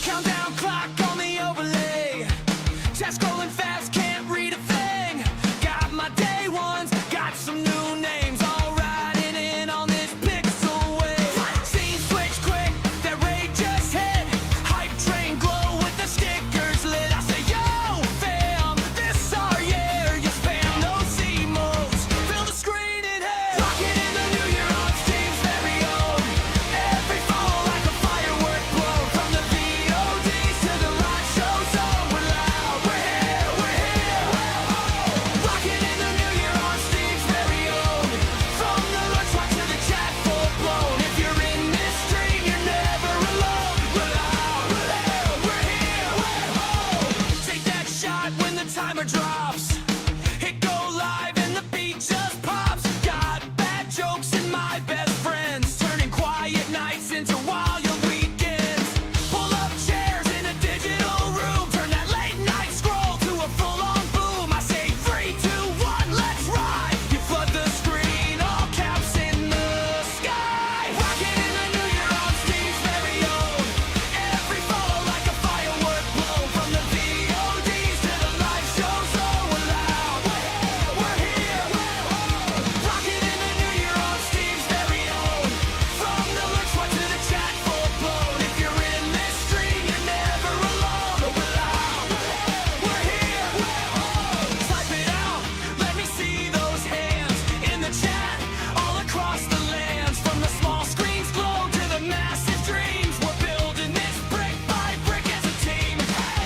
Countdown clock on the overlay. Chest scrolling fast, can't read a thing. Got my day ones, got some new names. All riding in on this pixel wave. Scene switch quick, that raid just hit. Hype train glow with the stickers lit. I say, yo, fam, this our year. You spam those emotes, fill the screen and hit. Rocking in the new year on Steve's very own. Every fall like a firework blow. From the VODs to the live shows, oh, we're loud, we're here, we're here. Rocking in the new year on Steve's very own. From the lunch walk to the chat full blown. If you're in this stream, you're never alone. We're loud, we're loud, we're here, we're home. Take that shot when the timer drops. Hit go live and the beat just pops. Got bad jokes and my best friends, turning quiet nights into wild weekends. Pull up chairs in a digital room, turn that late night scroll to a full-on boom. I say 3, 2, 1, let's ride. You flood the screen, all caps in the sky. Rocking in the new year on Steve's very own. Every follow like a firework blow. From the VODs to the live shows, oh, we're loud, we're here, we're home. Rocking in the new year on Steve's very own. From the lurch one to the chat full blown. If you're in this stream, you're never alone. We're loud, we're here, we're home. Type it out, let me see those hands in the chat all across the lands. From the small screens glow to the massive dreams, we're building this brick by brick as a team.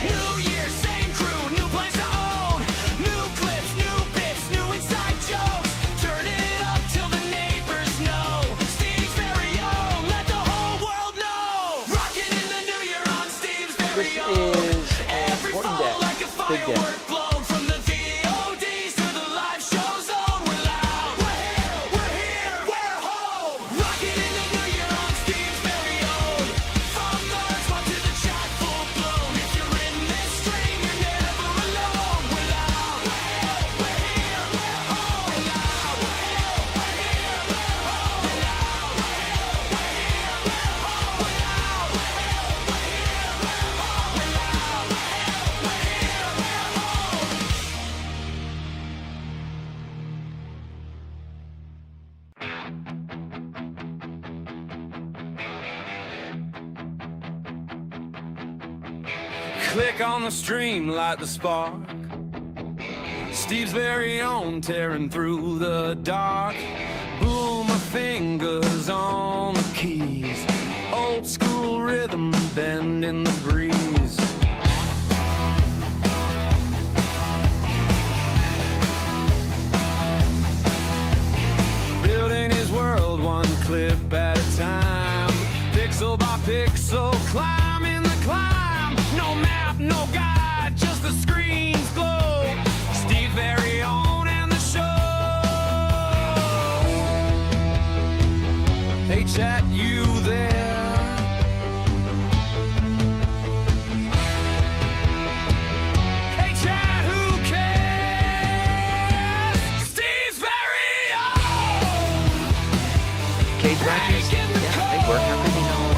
New year, same crew, new place to own. New clips, new bits, new inside jokes. Turn it up till the neighbors know. Steve's very own, let the whole world know. Rocking in the new year on Steve's very This own. is an Every important fall day. like a Big day. firework blow. From the VODs to the live shows, oh, we're loud, we're here, we're home. Rocking in the new year on Steve's very own. From the lunch one to the chat full blown. If you're in this stream, you're never alone. We're loud, we're here, we're home. We're loud, we're here, we're home. We're loud, we're here, we're home. We're loud, we're here, we're home. We're loud, we're here, we're home. Click on the stream, light the spark. Steve's very own, tearing through the dark. Boom, my fingers on the keys. Old school rhythm, bend in the breeze. Building his world one clip at a time. Pixel by pixel, climbing the climb. No map, no guide, just the screen's glow. Steve very own and the show. Hey chat, you there? Hey chat, who cares? Steve's very own. Cage matches, yeah, they work. How could they not work?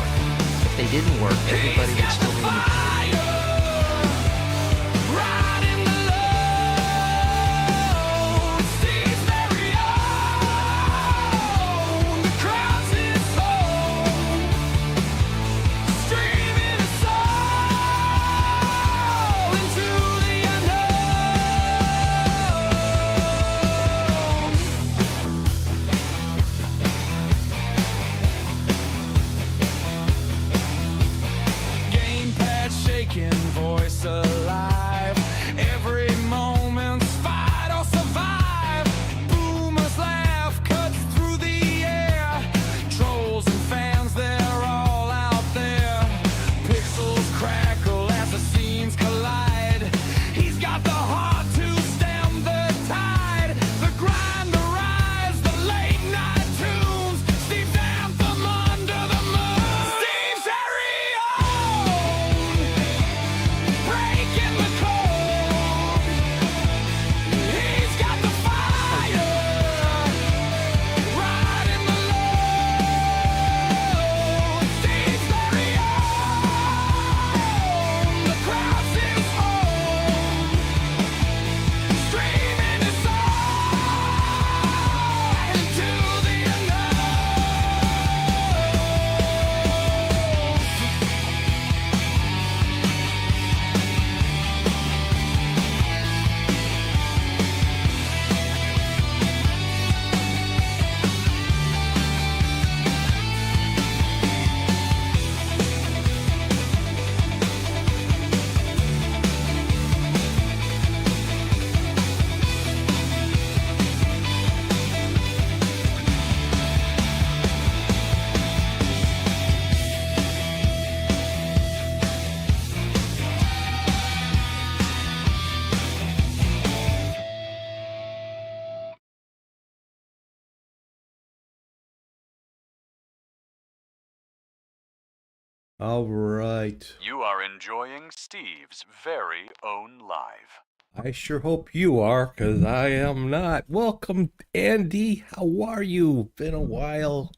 If they didn't work, everybody would still be in the Gamepad All right. You are enjoying Steve's very own live. I sure hope you are, because I am not. Welcome, Andy. How are you? Been a while.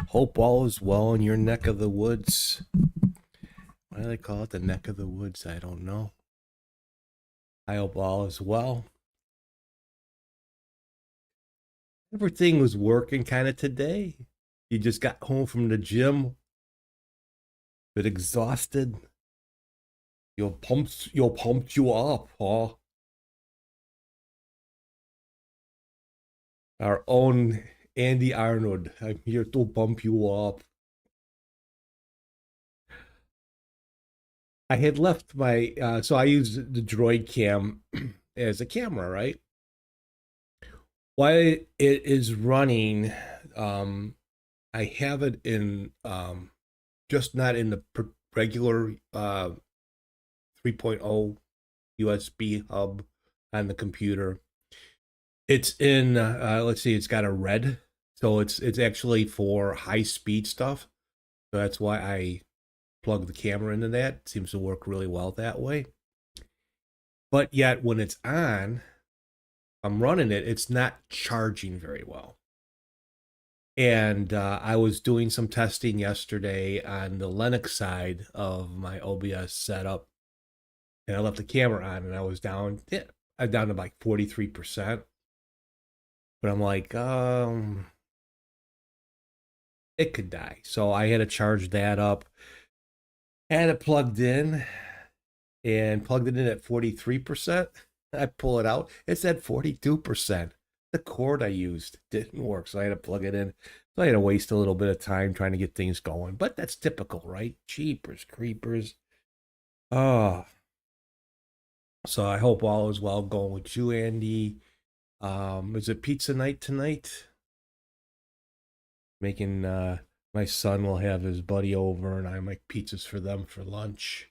Hope all is well in your neck of the woods. Why do they call it the neck of the woods? I don't know. I hope all is well. Everything was working kind of today. You just got home from the gym, bit exhausted. You'll pumped you up, huh? Our own Andy Arnold. I'm here to bump you up. I had left my so I use the Droid Cam as a camera, right? While it is running, I have it in just not in the regular 3.0 USB hub on the computer. It's in let's see, it's got a red, so it's actually for high speed stuff. So that's why I plug the camera into that. It seems to work really well that way. But yet when it's on, I'm running it, it's not charging very well. And I was doing some testing yesterday on the Linux side of my OBS setup, and I left the camera on, and I was down. Yeah, I'm down to like 43%. But I'm like, it could die. So I had to charge that up. Had it plugged in, and plugged it in at 43%. I pull it out. It's at 42%. The cord I used didn't work, so I had to plug it in. So I had to waste a little bit of time trying to get things going. But that's typical, right? Jeepers creepers. Oh. So I hope all is well going with you, Andy. Is it pizza night tonight? Making my son will have his buddy over, and I make pizzas for them for lunch.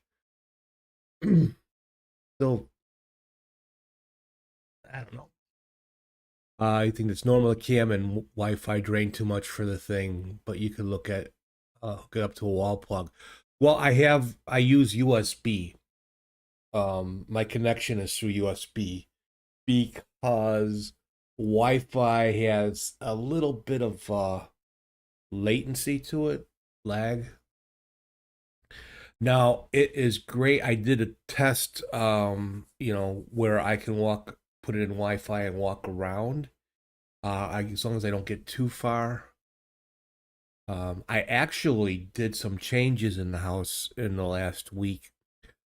So I don't know. I think it's normal cam and Wi-Fi drain too much for the thing, but you could look at hook it up to a wall plug. Well, I use USB. My connection is through USB because Wi-Fi has a little bit of latency to it, lag. Now it is great. I did a test, where I can put it in Wi-Fi and walk around. As long as I don't get too far. I actually did some changes in the house in the last week.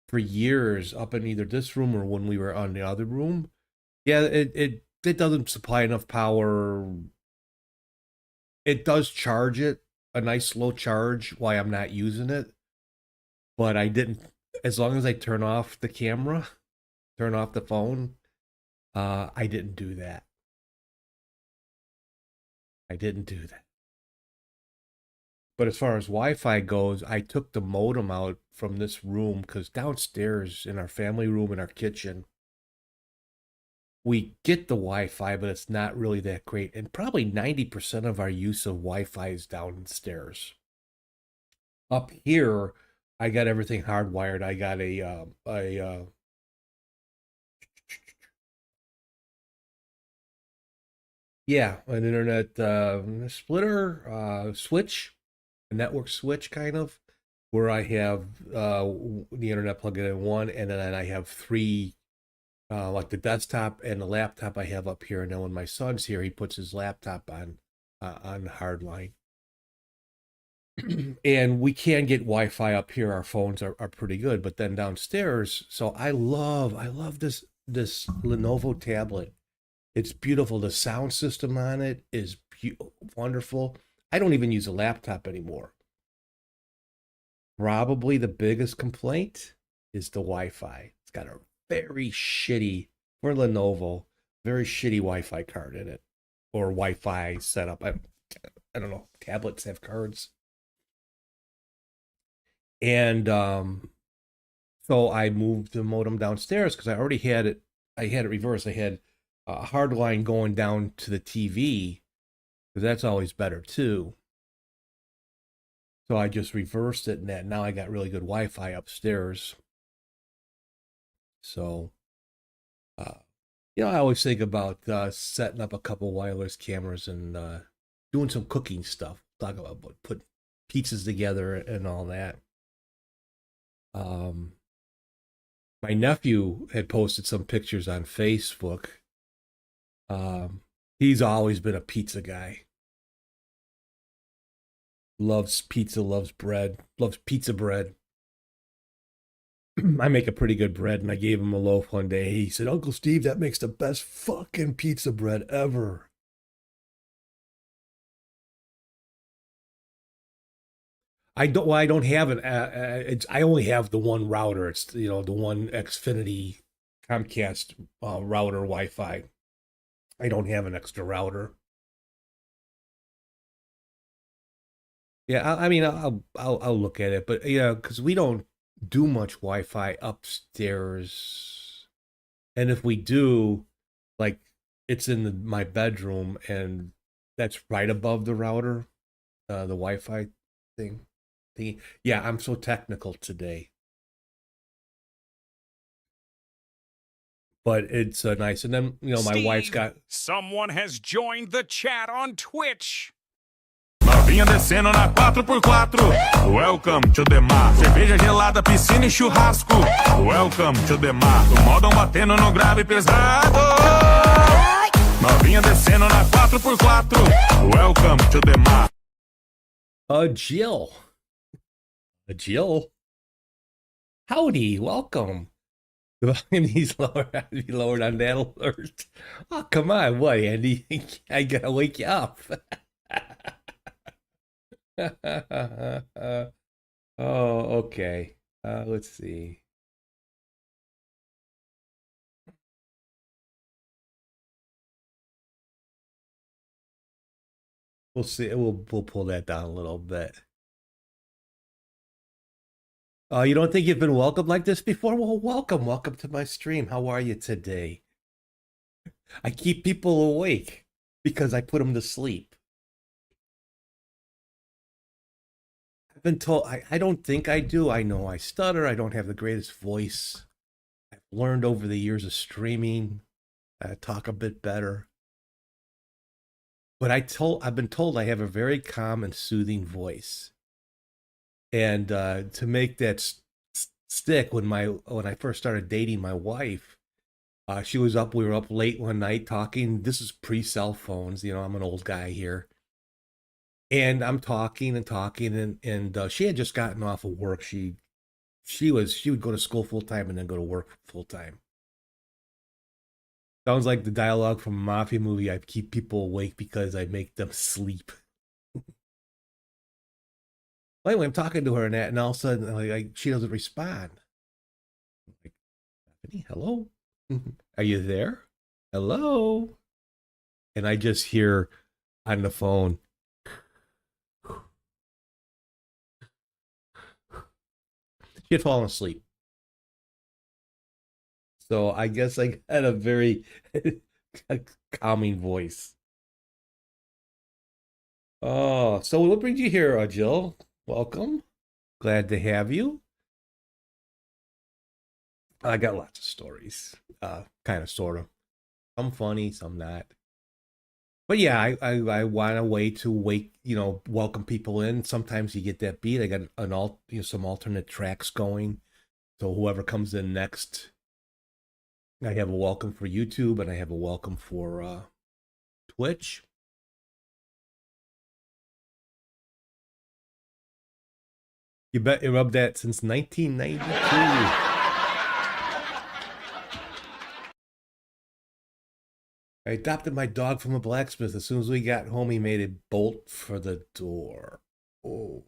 For years, up in either this room or when we were on the other room, yeah, it doesn't supply enough power. It does charge it a nice slow charge while I'm not using it, but I didn't. As long as I turn off the camera, turn off the phone, I didn't do that. I didn't do that. But as far as Wi-Fi goes, I took the modem out from this room because downstairs in our family room in our kitchen, we get the Wi-Fi, but it's not really that great. And probably 90% of our use of Wi-Fi is downstairs. Up here, I got everything hardwired. I got an internet splitter switch, a network switch kind of, where I have the internet plugged in one, and then I have three, like the desktop and the laptop I have up here. And then when my son's here, he puts his laptop on hardline. And we can get Wi-Fi up here. Our phones are pretty good, but then downstairs. So I love this Lenovo tablet. It's beautiful. The sound system on it is wonderful. I don't even use a laptop anymore. Probably the biggest complaint is the Wi-Fi. It's got a very shitty, for Lenovo, very shitty Wi-Fi card in it, or Wi-Fi setup. I don't know. Tablets have cards. And so I moved the modem downstairs because I already had it. I had it reversed. I had a hard line going down to the TV, because that's always better too. So I just reversed it, and now I got really good Wi-Fi upstairs. So, I always think about setting up a couple wireless cameras and doing some cooking stuff. Talk about put pizzas together and all that. My nephew had posted some pictures on Facebook. He's always been a pizza guy. Loves pizza, loves bread, loves pizza bread. I make a pretty good bread, and I gave him a loaf one day. He said, "Uncle Steve, that makes the best fucking pizza bread ever." I don't have an. I only have the one router. It's the one Xfinity Comcast router Wi-Fi. I don't have an extra router. Yeah, I mean, I'll look at it, but yeah, because we don't do much Wi-Fi upstairs, and if we do, like, it's in my bedroom, and that's right above the router, the Wi-Fi thing. Yeah, I'm so technical today, but it's nice. And then my wife's got. Someone has joined the chat on Twitch. Novinha descendo na 4x4. Welcome to the mar. Cerveja gelada, piscina e churrasco. Welcome to the mar. O modão batendo no grave pesado. Novinha descendo na 4x4. Welcome to the mar. Jill. Howdy, welcome. He's lowered on that alert. Oh, come on, what, Andy? I gotta wake you up. Oh, okay. Let's see. We'll see. We'll pull that down a little bit. You don't think you've been welcomed like this before? Well, welcome to my stream. How are you today? I keep people awake because I put them to sleep. I've been told, I don't think I do. I know I stutter. I don't have the greatest voice. I've learned over the years of streaming, talk a bit better. But I've been told I have a very calm and soothing voice. And to make that stick, when I first started dating my wife, we were up late one night talking. This is pre-cell phones, I'm an old guy here. And I'm talking and she had just gotten off of work. She would go to school full time and then go to work full time. Sounds like the dialogue from a mafia movie. I keep people awake because I make them sleep. Well, anyway, I'm talking to her and all of a sudden, she doesn't respond. I'm like, Stephanie, hello? Are you there? Hello? And I just hear on the phone, she had fallen asleep. So I guess I had a very calming voice. Oh, so what brings you here, Jill? Welcome. Glad to have you. I got lots of stories, kind of, sort of. Some funny, some not. But yeah, I want a way to welcome people in. Sometimes you get that beat. I got some alternate tracks going. So whoever comes in next, I have a welcome for YouTube and I have a welcome for Twitch. You bet you rubbed that since 1992. I adopted my dog from a blacksmith. As soon as we got home, he made a bolt for the door. Oh.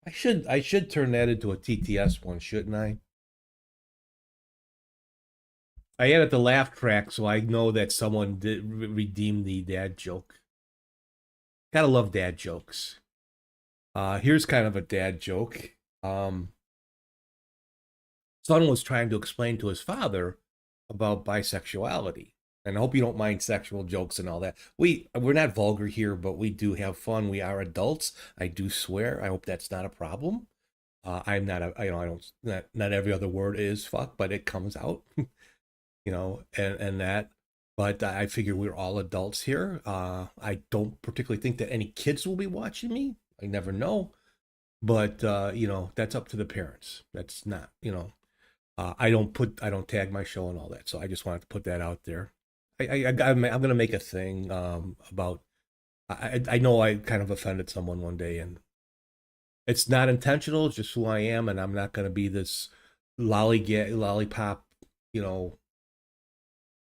I should turn that into a TTS one, shouldn't I? I added the laugh track so I know that someone did redeem the dad joke. Gotta love dad jokes. Here's kind of a dad joke. Son was trying to explain to his father about bisexuality. And I hope you don't mind sexual jokes and all that. We're not vulgar here, but we do have fun. We are adults. I do swear. I hope that's not a problem. I'm not a, I don't, not every other word is fuck, but it comes out, and that. But I figure we're all adults here. I don't particularly think that any kids will be watching me. I never know. But, that's up to the parents. That's not, I don't tag my show and all that. So I just wanted to put that out there. I'm going to make a thing about, I know I kind of offended someone one day, and it's not intentional. It's just who I am, and I'm not going to be this lollipop,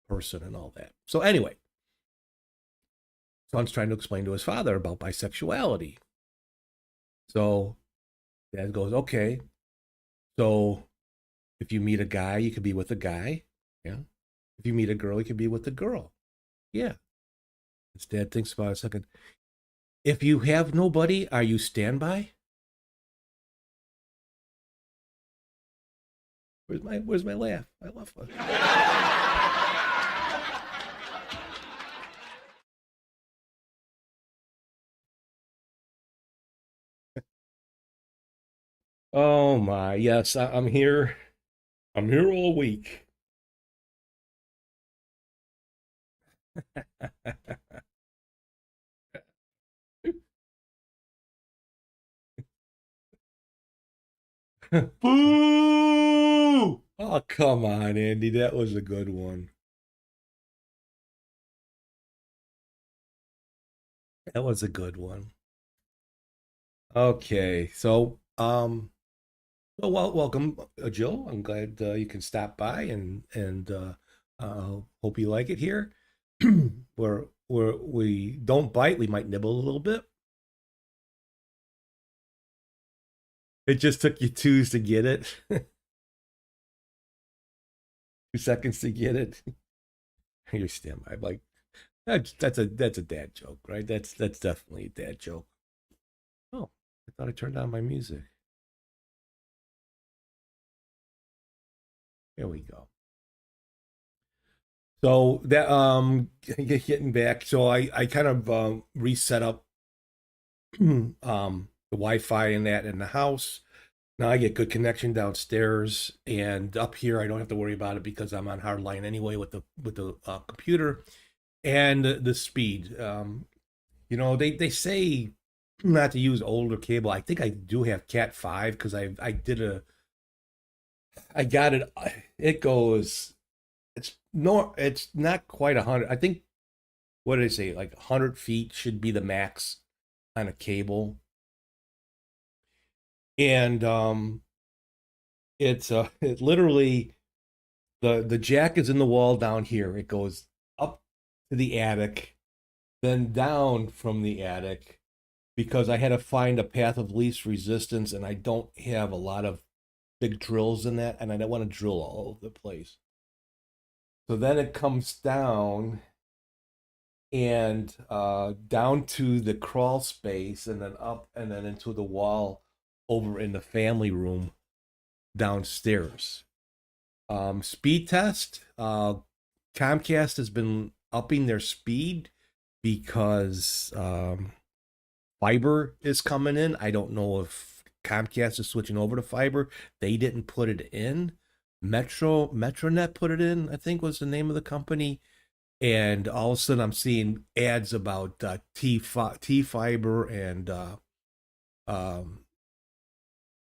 person and all that. So anyway, son's trying to explain to his father about bisexuality. So dad goes, okay, so if you meet a guy, you could be with a guy. Yeah. If you meet a girl, you could be with a girl. Yeah. His dad thinks about it a second. If you have nobody, are you standby? Where's my laugh? I love it. Oh my, yes, I'm here. I'm here all week. Boo! Oh, come on, Andy. That was a good one. That was a good one. Okay, so well, welcome, Jill. I'm glad you can stop by and hope you like it here. where we don't bite, we might nibble a little bit. It just took you 2s to get it. 2 seconds to get it. Your standby, like that's a dad joke, right? That's definitely a dad joke. Oh, I thought I turned on my music. Here we go. So that getting back, so I kind of reset up the Wi-Fi and that in the house. Now I get good connection downstairs, and up here I don't have to worry about it because I'm on hardline anyway with the computer and the speed. They say not to use older cable. I think I do have Cat 5 because I got it. It goes. It's not quite 100. I think, what did I say? Like 100 feet should be the max on a cable. And it literally, the jack is in the wall down here. It goes up to the attic, then down from the attic, because I had to find a path of least resistance, and I don't have a lot of big drills in that, and I don't want to drill all over the place. So then it comes down and down to the crawl space, and then up and then into the wall over in the family room downstairs. Speed test. Comcast has been upping their speed because fiber is coming in. I don't know if Comcast is switching over to fiber. They didn't put it in. Metronet put it in, I think was the name of the company. And all of a sudden I'm seeing ads about T-Fiber and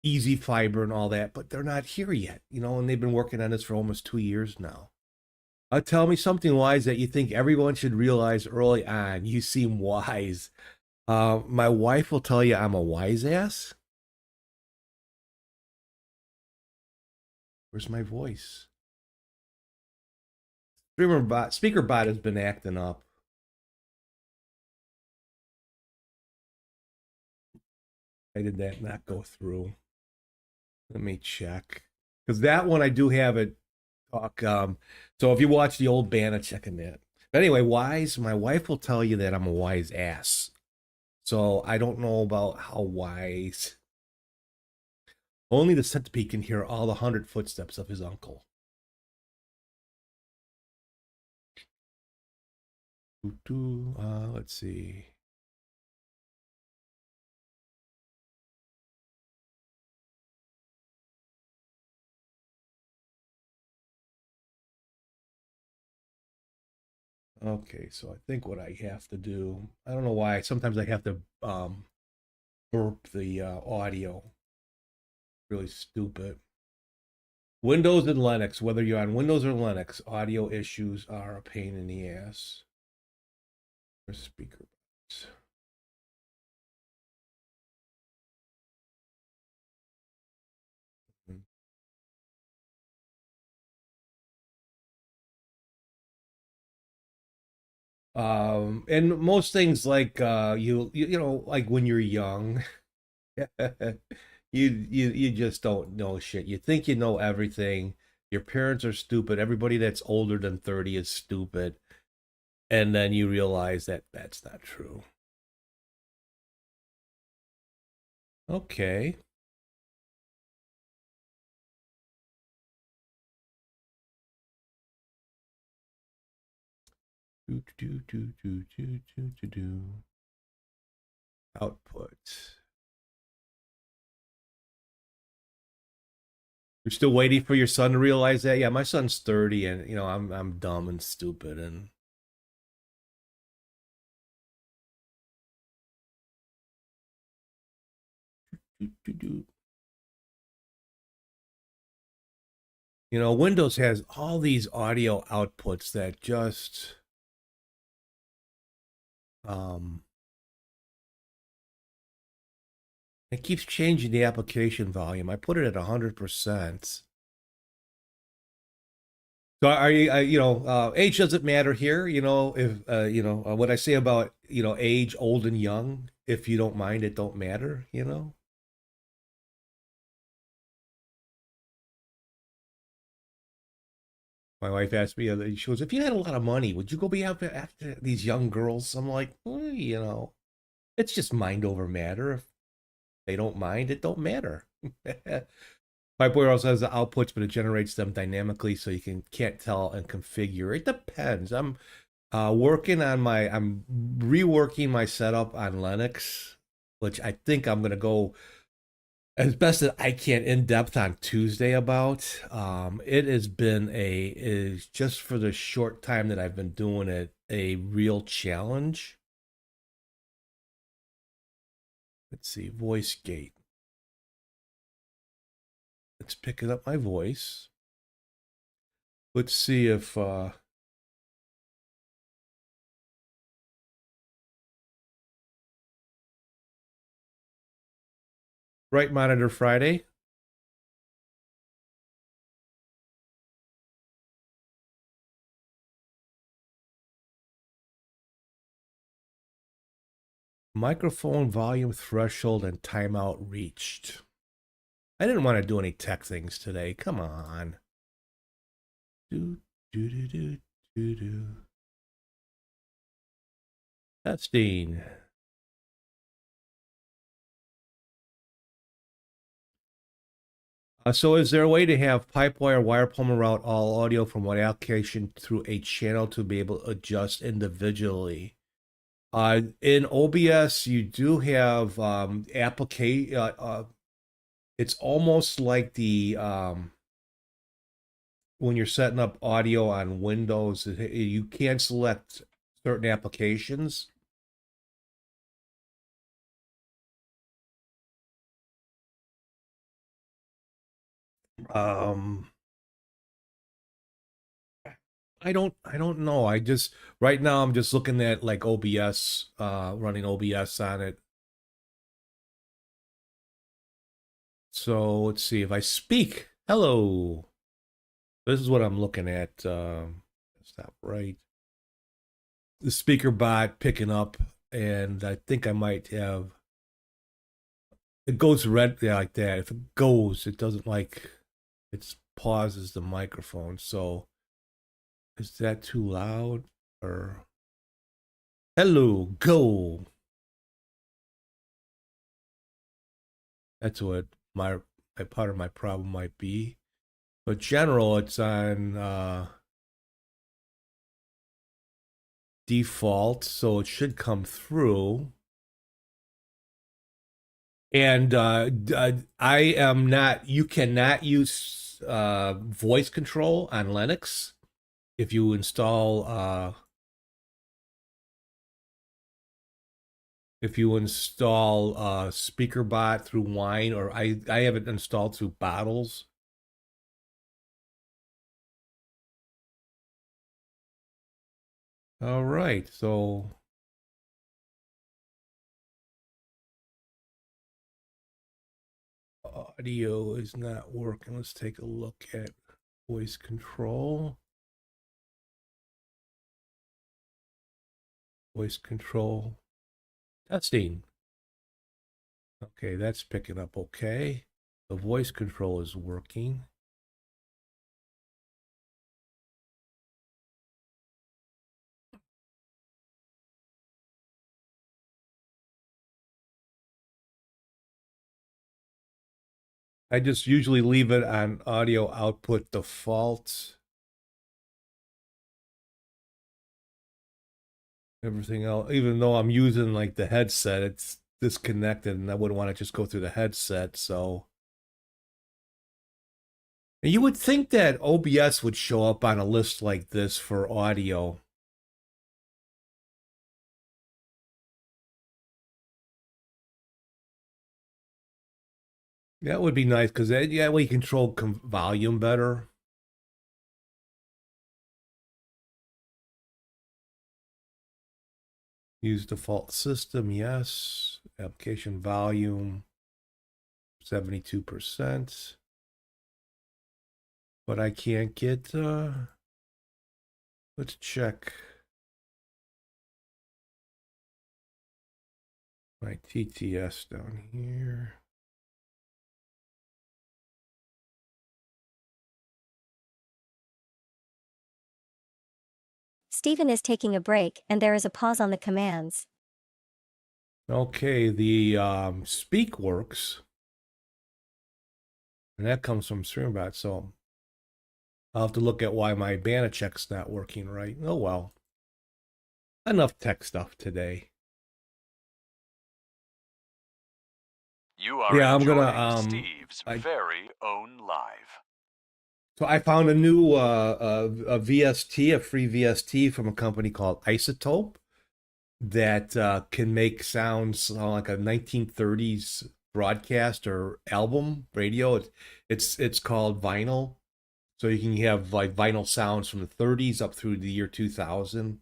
Easy Fiber and all that, but they're not here yet, and they've been working on this for almost 2 years now. Tell me something wise that you think everyone should realize early on. You seem wise. My wife will tell you I'm a wise ass. Where's my voice? Speaker bot has been acting up. Why did that not go through? Let me check. Because that one I do have it talk. So if you watch the old Banna, checking that. But anyway, wise, my wife will tell you that I'm a wise ass. So I don't know about how wise. Only the centipede can hear all the 100 footsteps of his uncle. Let's see. Okay, so I think what I have to do, I don't know why, sometimes I have to burp the audio. Really stupid. Windows and Linux, whether you're on Windows or Linux, audio issues are a pain in the ass. Where's speaker box? And most things like you know, like when you're young, you just don't know shit. You think you know everything. Your parents are stupid. Everybody that's older than 30 is stupid. And then you realize that that's not true. Okay. Output. You're still waiting for your son to realize that? Yeah, my son's 30 and you know, I'm dumb and stupid and you know, Windows has all these audio outputs that just it keeps changing the application volume. I put it at 100%. So are you, you know, age doesn't matter here. You know, if you know what I say about you know age, old and young. If you don't mind, it don't matter. You know. My wife asked me, she goes, "If you had a lot of money, would you go be out after these young girls?" I'm like, well, you know, it's just mind over matter. If they don't mind, it don't matter. My boy also has the outputs, but it generates them dynamically, so you can't tell and configure. It depends. I'm reworking my setup on Linux, which I think I'm gonna go as best as I can in depth on Tuesday about. It has been is just for the short time that I've been doing it, a real challenge. Let's see, voice gate. It's picking up my voice. Let's see if Right Monitor Friday. Microphone volume threshold and timeout reached. I didn't want to do any tech things today. Come on. Do do do do do do. Testing. So is there a way to have Pipewire WirePlumber route all audio from one application through a channel to be able to adjust individually? In OBS, you do have it's almost like the when you're setting up audio on Windows, you can select certain applications. I don't know. I just right now I'm just looking at like OBS, running OBS on it. So let's see if I speak. Hello. This is what I'm looking at. Stop right. The speaker bot picking up, and I think I might have. It goes red like that. If it goes, it doesn't like. It pauses the microphone. So, is that too loud or? Hello, go. That's what my part of my problem might be. But general, it's on default, so it should come through. And I am not, you cannot use voice control on Linux if you install SpeakerBot through Wine, or I have it installed through Bottles. All right, so audio is not working. Let's take a look at voice control. Voice control testing. Okay, that's picking up okay. The voice control is working. I just usually leave it on audio output default. Everything else, even though I'm using like the headset, it's disconnected and I wouldn't want to just go through the headset, so. And you would think that OBS would show up on a list like this for audio. That would be nice, because yeah, we control volume better. Use default system, yes. Application volume, 72%. But I can't get, let's check my TTS down here. Stephen is taking a break, and there is a pause on the commands. Okay, the speak works. And that comes from StreamBot, so I'll have to look at why my Banachek's not working right. Oh well. Enough tech stuff today. You are Yeah, I'm enjoying gonna Steve's very own live. So I found a new a VST, a free VST from a company called Isotope that can make sounds like a 1930s broadcast or album radio. It's called vinyl, so you can have like vinyl sounds from the 30s up through the year 2000.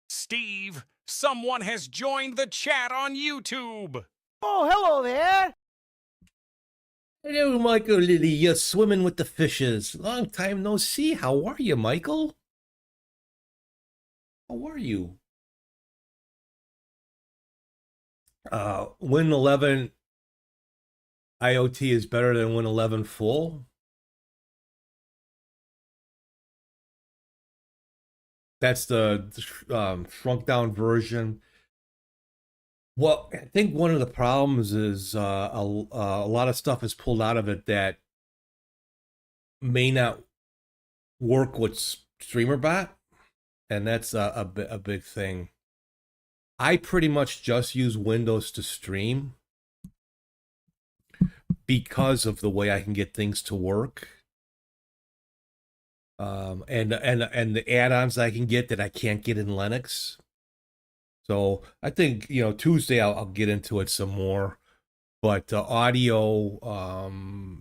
Steve, someone has joined the chat on YouTube. Oh, hello there. Hello, Michael Lilly. You're swimming with the fishes. Long time no see. How are you, Michael? How are you? Win 11 IoT is better than Win 11 full. That's the shrunk down version. Well, I think one of the problems is a lot of stuff is pulled out of it that may not work with StreamerBot, and that's a big thing. I pretty much just use Windows to stream because of the way I can get things to work. And the add-ons I can get that I can't get in Linux. So I think, Tuesday I'll get into it some more. But audio,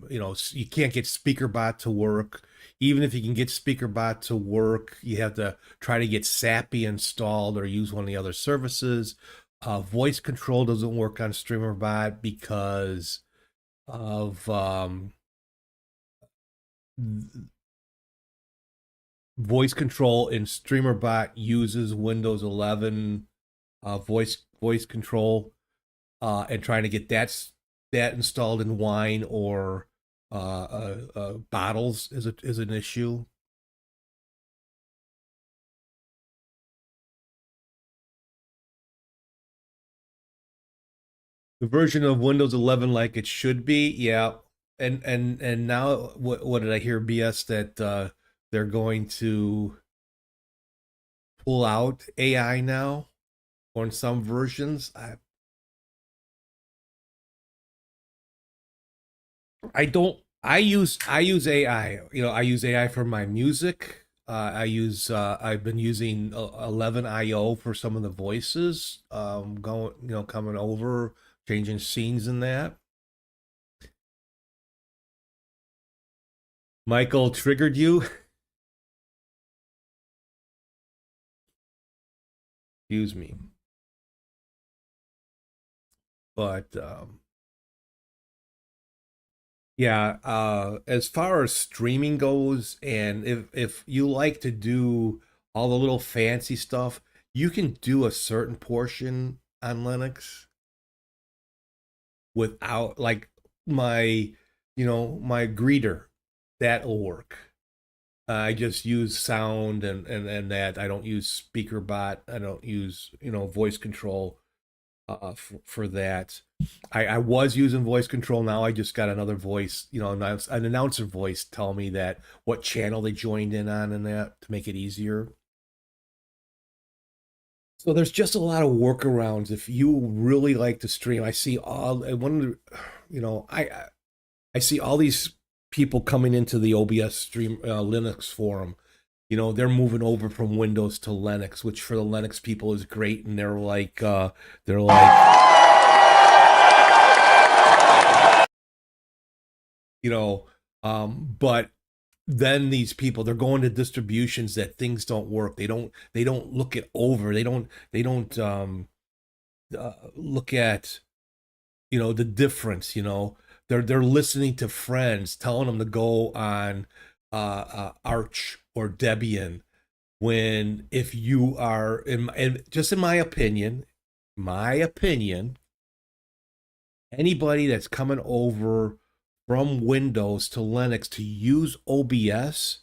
you can't get SpeakerBot to work. Even if you can get SpeakerBot to work, you have to try to get Sappy installed or use one of the other services. Voice control doesn't work on StreamerBot because of voice control in StreamerBot uses Windows 11 voice control, and trying to get that installed in Wine or Bottles is an issue. The version of Windows 11 like it should be, yeah. And now what did I hear BS that they're going to pull out AI now on some versions. I don't. I use AI. I use AI for my music. I've been using 11 IO for some of the voices. Going coming over, changing scenes and that. Michael triggered you. Excuse me. But yeah, as far as streaming goes, and if you like to do all the little fancy stuff, you can do a certain portion on Linux without like my my greeter. That'll work. I just use sound and that. I don't use speaker bot. I don't use voice control for that. I was using voice control. Now I just got another voice, an announcer voice tell me that what channel they joined in on and that to make it easier. So there's just a lot of workarounds if you really like to stream. I see all one of the, I see all these people coming into the OBS stream Linux forum. They're moving over from Windows to Linux, which for the Linux people is great, and they're like, but then these people they're going to distributions that things don't work. They don't look it over. They don't look at the difference. They're listening to friends telling them to go on Arch or Debian, when if you are just in my opinion, anybody that's coming over from Windows to Linux to use OBS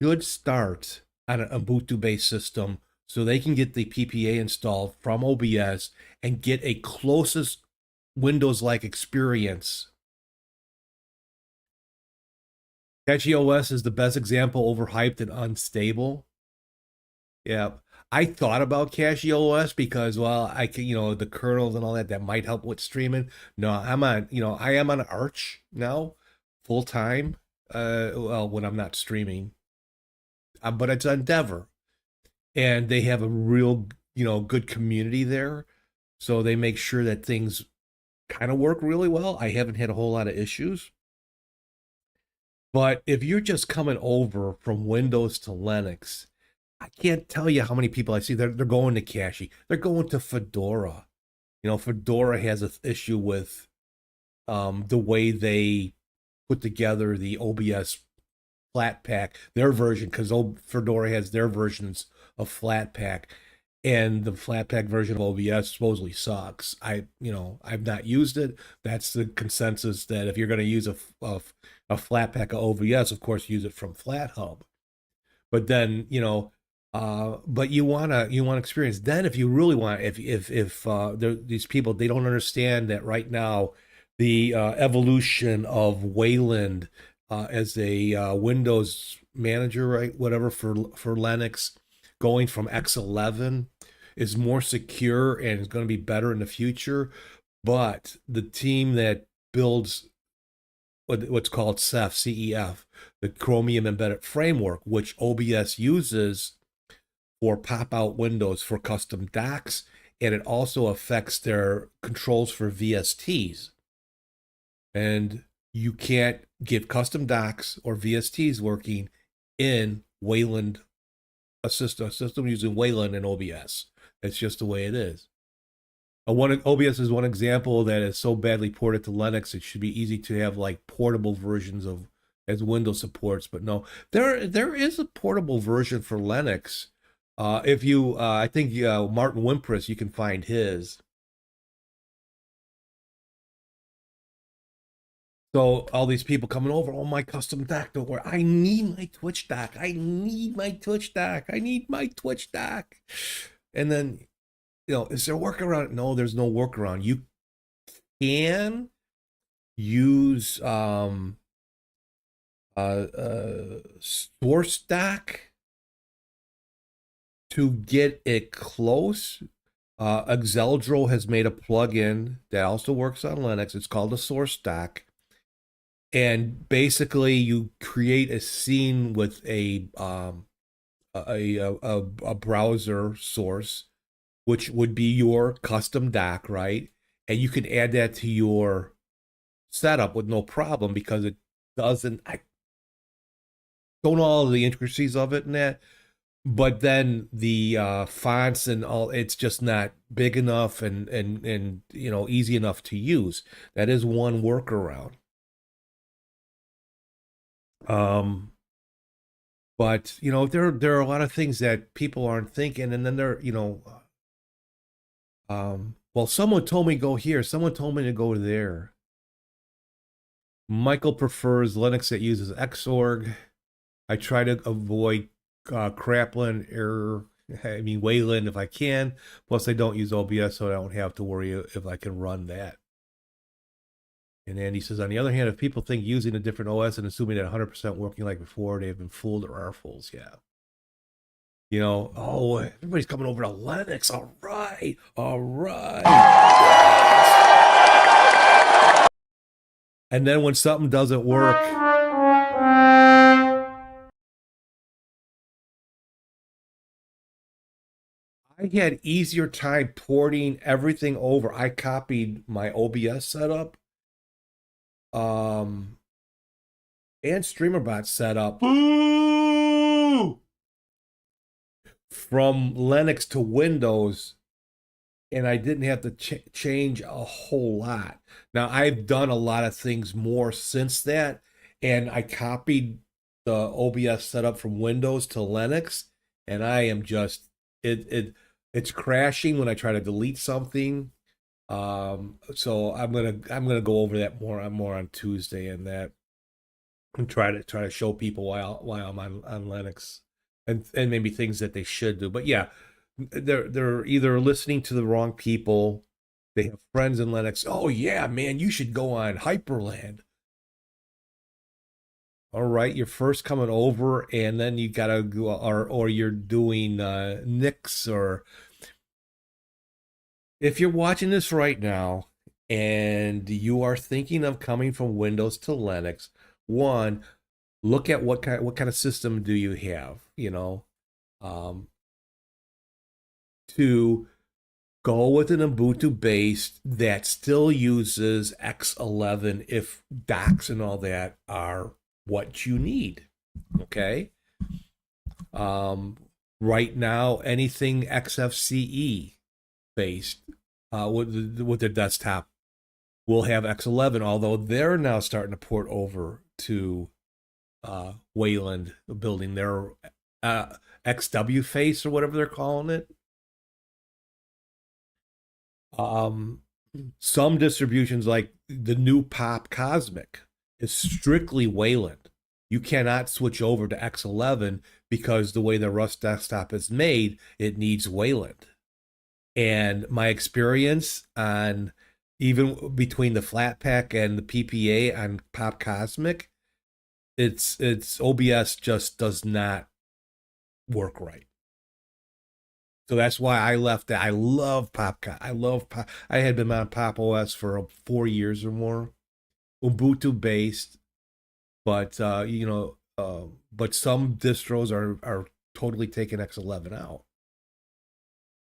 should start on an Ubuntu based system so they can get the PPA installed from OBS and get a closest Windows like experience. CatchyOS is the best example, overhyped and unstable. Yeah. I thought about CatchyOS because, well, I can, the kernels and all that might help with streaming. No, I am on Arch now, full time. Well, when I'm not streaming, but it's Endeavor, and they have a real, good community there, so they make sure that things kind of work really well. I haven't had a whole lot of issues. But if you're just coming over from Windows to Linux, I can't tell you how many people I see. They're going to Cashy. They're going to Fedora. Fedora has an issue with the way they put together the OBS Flatpak, their version, because Fedora has their versions of Flatpak, and the Flatpak version of OBS supposedly sucks. I've not used it. That's the consensus, that if you're going to use a Flatpak of OBS, of course, use it from FlatHub. But then but you want experience. Then if you really want, if these people, they don't understand that right now the evolution of Wayland as a Windows manager, right, whatever, for Linux, going from X11 is more secure and is going to be better in the future. But the team that builds what's called CEF, the Chromium Embedded Framework, which OBS uses for pop-out windows for custom docks, and it also affects their controls for VSTs. And you can't get custom docks or VSTs working in Wayland, a system using Wayland and OBS. It's just the way it is. OBS is one example that is so badly ported to Linux, it should be easy to have like portable versions of as Windows supports. But no, there is a portable version for Linux. If you, I think Martin Wimpress, you can find his. So all these people coming over, oh, my custom dock don't work. I need my Twitch dock. I need my Twitch dock. I need my Twitch dock. And then, is there a workaround? No, there's no workaround. You can use source dock to get it close, Exeldro has made a plugin that also works on Linux. It's called a source stack. And basically you create a scene with a browser source, which would be your custom dock, right? And you can add that to your setup with no problem, because it doesn't, I don't know all the intricacies of it and that, but then the fonts and all, it's just not big enough and you know, easy enough to use. That is one workaround. But you know, there are a lot of things that people aren't thinking, and then they're, you know, well, someone told me go here, someone told me to go there. Michael prefers Linux that uses Xorg. I try to avoid Wayland if I can. Plus, I don't use OBS, so I don't have to worry if I can run that. And Andy says, on the other hand, if people think using a different OS and assuming that 100% working like before, they've been fooled or are fools. Yeah. You know, oh, everybody's coming over to Linux. All right. All right. And then when something doesn't work, I had easier time porting everything over. I copied my OBS setup and StreamerBot setup from Linux to Windows, and I didn't have to change a whole lot. Now, I've done a lot of things more since that, and I copied the OBS setup from Windows to Linux, and I am just, it's crashing when I try to delete something. So I'm gonna go over that more on Tuesday, and that, and try to show people why I'm on Linux, and maybe things that they should do. But yeah, they're either listening to the wrong people. They have friends in Linux. Oh yeah, man, you should go on Hyperland. All right, you're first coming over, and then you gotta go, or you're doing Nix, or if you're watching this right now and you are thinking of coming from Windows to Linux, one, look at what kind of system do you have, you know. Two, go with an Ubuntu based that still uses X11 if docks and all that are what you need. Okay. Right now, anything XFCE based with their desktop will have X11, although they're now starting to port over to Wayland, building their XW face or whatever they're calling it. Some distributions, like the new Pop Cosmic, is strictly Wayland. You cannot switch over to X11 because the way the Rust desktop is made, it needs Wayland. And my experience on, even between the Flatpak and the PPA on Pop Cosmic, it's OBS just does not work right. So that's why I left that. I love Pop. I had been on Pop OS for 4 years or more, Ubuntu based, but you know, but some distros are totally taking X11 out.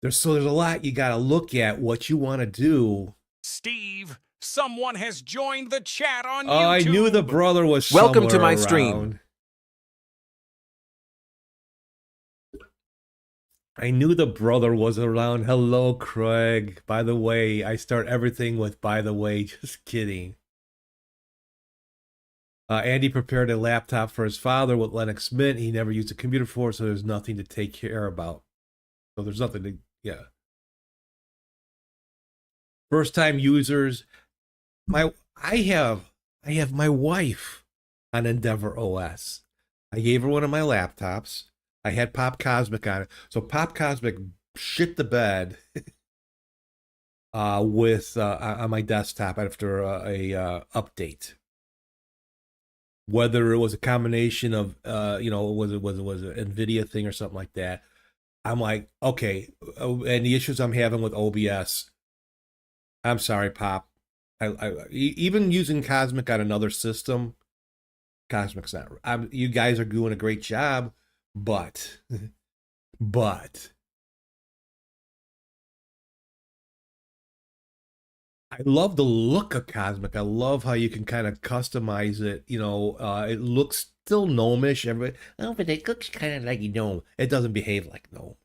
There's a lot you got to look at what you want to do. Steve, someone has joined the chat on YouTube. Oh, I knew the brother was Welcome to my somewhere stream. around. I knew the brother was around. Hello, Craig. By the way, I start everything with by the way. Just kidding. Andy prepared a laptop for his father with Linux Mint. He never used a computer for, so there's nothing to take care about. So there's nothing to, yeah. First time users. I have my wife on Endeavor OS. I gave her one of my laptops. I had Pop Cosmic on it. So Pop Cosmic shit the bed with on my desktop after a update. Whether it was a combination of you know, was it an NVIDIA thing or something like that, I'm like, okay, and the issues I'm having with OBS. I'm sorry, Pop. Even using Cosmic on another system, Cosmic's not. You guys are doing a great job, but, but I love the look of Cosmic. I love how you can kind of customize it. It looks still gnomish. Everybody, oh, but it looks kind of like gnome. It doesn't behave like gnome.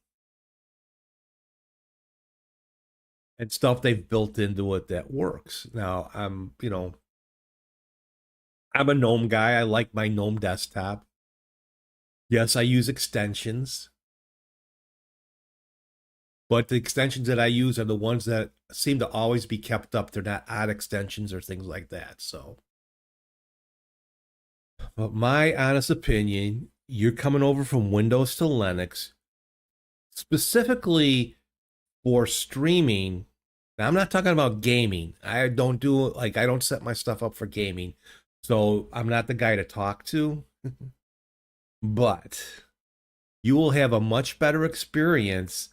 And stuff they've built into it that works. Now, I'm a gnome guy. I like my gnome desktop. Yes, I use extensions. But the extensions that I use are the ones that seem to always be kept up. They're not odd extensions or things like that. So, but my honest opinion, you're coming over from Windows to Linux, specifically for streaming. Now, I'm not talking about gaming. I don't set my stuff up for gaming. So I'm not the guy to talk to. But you will have a much better experience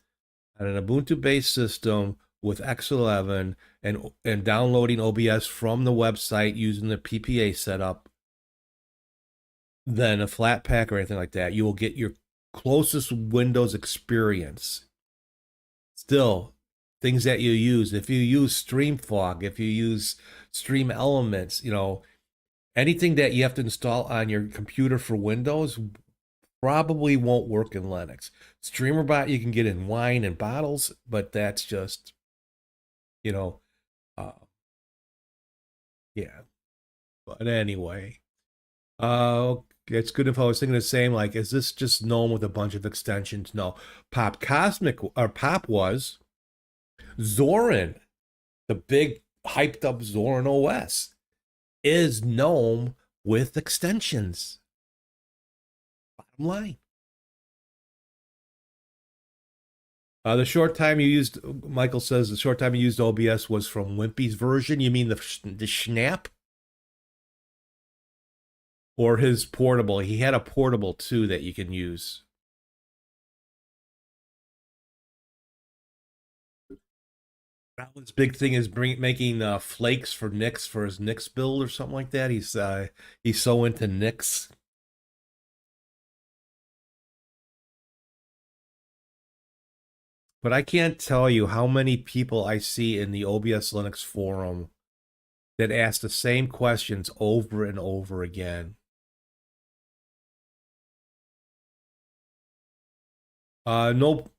on an Ubuntu-based system with X11 and downloading OBS from the website using the PPA setup than a Flatpak or anything like that. You will get your closest Windows experience. Still, things that you use, if you use StreamFog, if you use Stream Elements, anything that you have to install on your computer for Windows probably won't work in Linux. StreamerBot you can get in wine and bottles, but that's just, yeah. But anyway, it's good if I was thinking the same. Like, is this just GNOME with a bunch of extensions? No, Pop was Zorin, the big hyped up Zorin OS, is GNOME with extensions. Bottom line. The short time you used, Michael says, the short time you used OBS was from Wimpy's version. You mean the Schnapp? Or his portable? He had a portable too that you can use. Alan's big thing is making flakes for Nix for his Nix build or something like that. He's so into Nix. But I can't tell you how many people I see in the OBS Linux forum that ask the same questions over and over again. No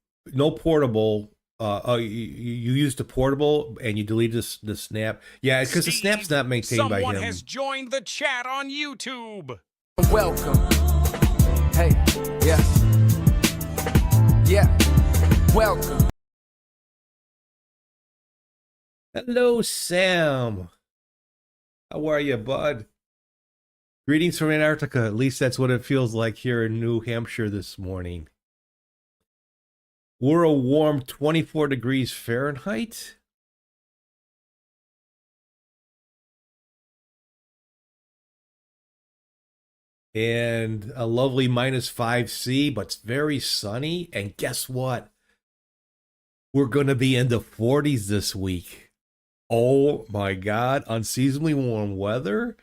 portable. You used a portable and you deleted the snap. Yeah, because the snap's not maintained by him. Someone has joined the chat on YouTube. Welcome. Hey, yeah. Yeah. Welcome. Hello, Sam. How are you, bud? Greetings from Antarctica. At least that's what it feels like here in New Hampshire this morning. We're a warm 24 degrees Fahrenheit. And a lovely -5 C, but it's very sunny. And guess what? We're going to be in the 40s this week. Oh my God. Unseasonably warm weather.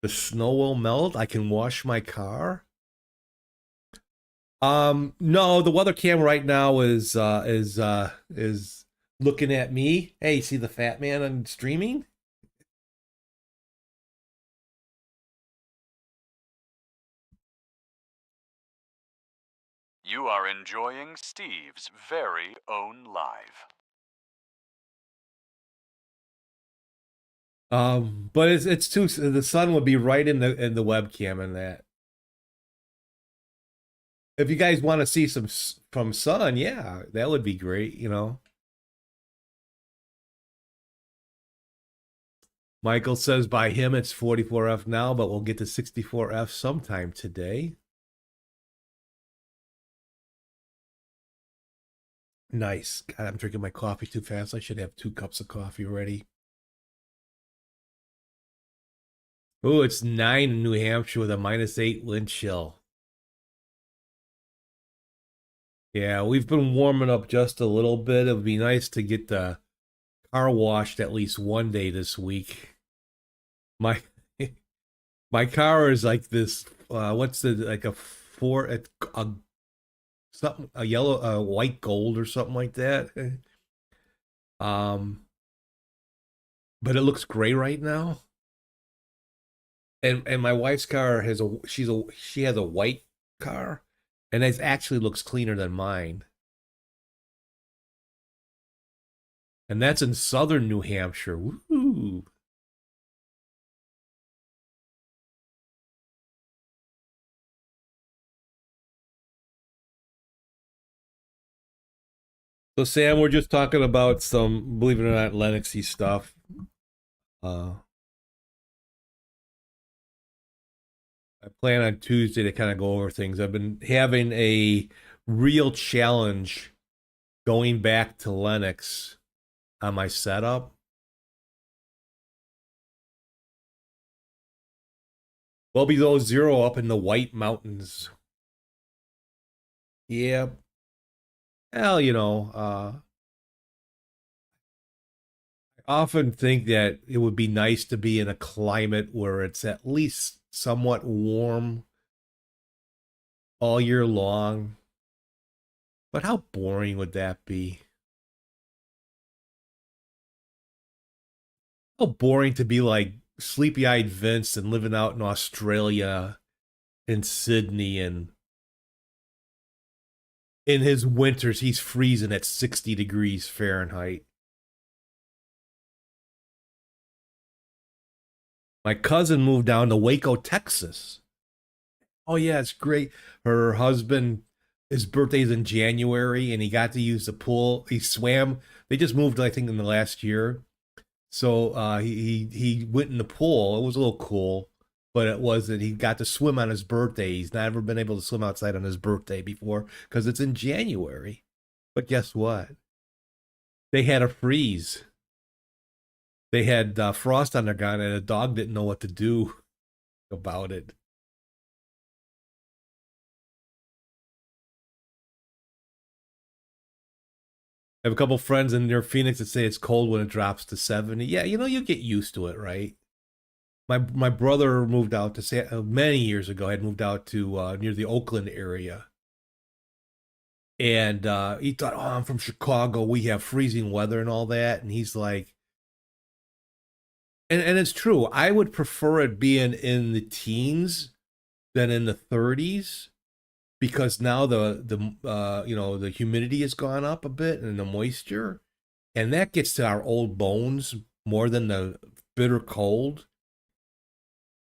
The snow will melt. I can wash my car. No, the weather cam right now is looking at me. Hey, see the fat man on streaming? You are enjoying Steve's very own live. But it's too, the sun would be right in the webcam and that. If you guys want to see some from sun, yeah, that would be great, Michael says by him it's 44F now, but we'll get to 64F sometime today. Nice. God, I'm drinking my coffee too fast. I should have 2 cups of coffee ready. Oh, it's 9 in New Hampshire with a -8 wind chill. Yeah, we've been warming up just a little bit. It would be nice to get the car washed at least one day this week. My my car is like this. What's the like a Ford? A something a yellow, white gold or something like that. Um, but it looks gray right now. And my wife's car has she has a white car, and it actually looks cleaner than mine. And that's in southern New Hampshire. Woo! So Sam, we're just talking about some, believe it or not, Linuxy stuff. I plan on Tuesday to kind of go over things. I've been having a real challenge going back to Linux on my setup. Well below zero up in the White Mountains. Yeah. Well, I often think that it would be nice to be in a climate where it's at least somewhat warm all year long. But how boring would that be? How boring to be like sleepy-eyed Vince and living out in Australia, in Sydney, and in his winters he's freezing at 60 degrees Fahrenheit. My cousin moved down to Waco, Texas. Oh yeah, it's great. Her husband, his birthday's in January, and he got to use the pool. He swam. They just moved, I think, in the last year. So he went in the pool. It was a little cool, but it was that he got to swim on his birthday. He's never been able to swim outside on his birthday before because it's in January. But guess what? They had a freeze. They had frost on their ground, and the dog didn't know what to do about it. I have a couple friends in near Phoenix that say it's cold when it drops to 70. Yeah, you get used to it, right? My brother moved out to many years ago. Had moved out to near the Oakland area, and he thought, "Oh, I'm from Chicago. We have freezing weather and all that." And he's like, and it's true. I would prefer it being in the teens than in the 30s because now the humidity has gone up a bit and the moisture, and that gets to our old bones more than the bitter cold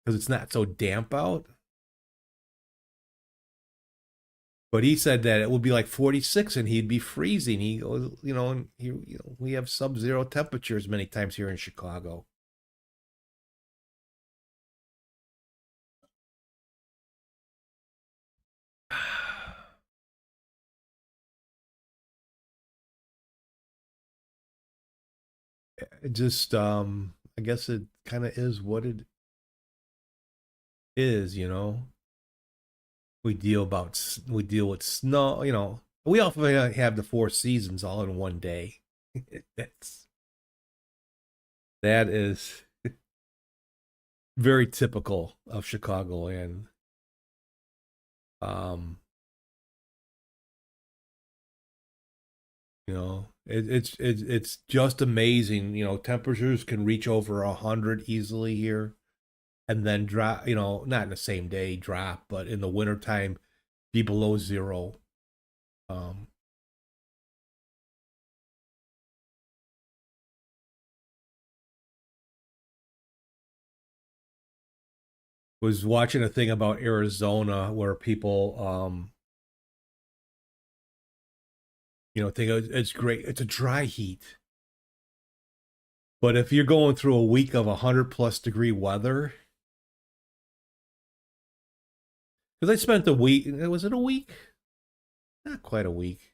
because it's not so damp out. But he said that it would be like 46 and he'd be freezing. He goes, and we have sub-zero temperatures many times here in Chicago. It just, I guess it kind of is what it is. We deal with snow. We often have the four seasons all in one day. That is very typical of Chicago, and it's just amazing. Temperatures can reach over 100 easily here, and then drop. Not in the same day drop, but in the wintertime, be below zero. Was watching a thing about Arizona where people think it's great. It's a dry heat. But if you're going through a week of 100+ degree weather, because I spent a week, was it a week? Not quite a week.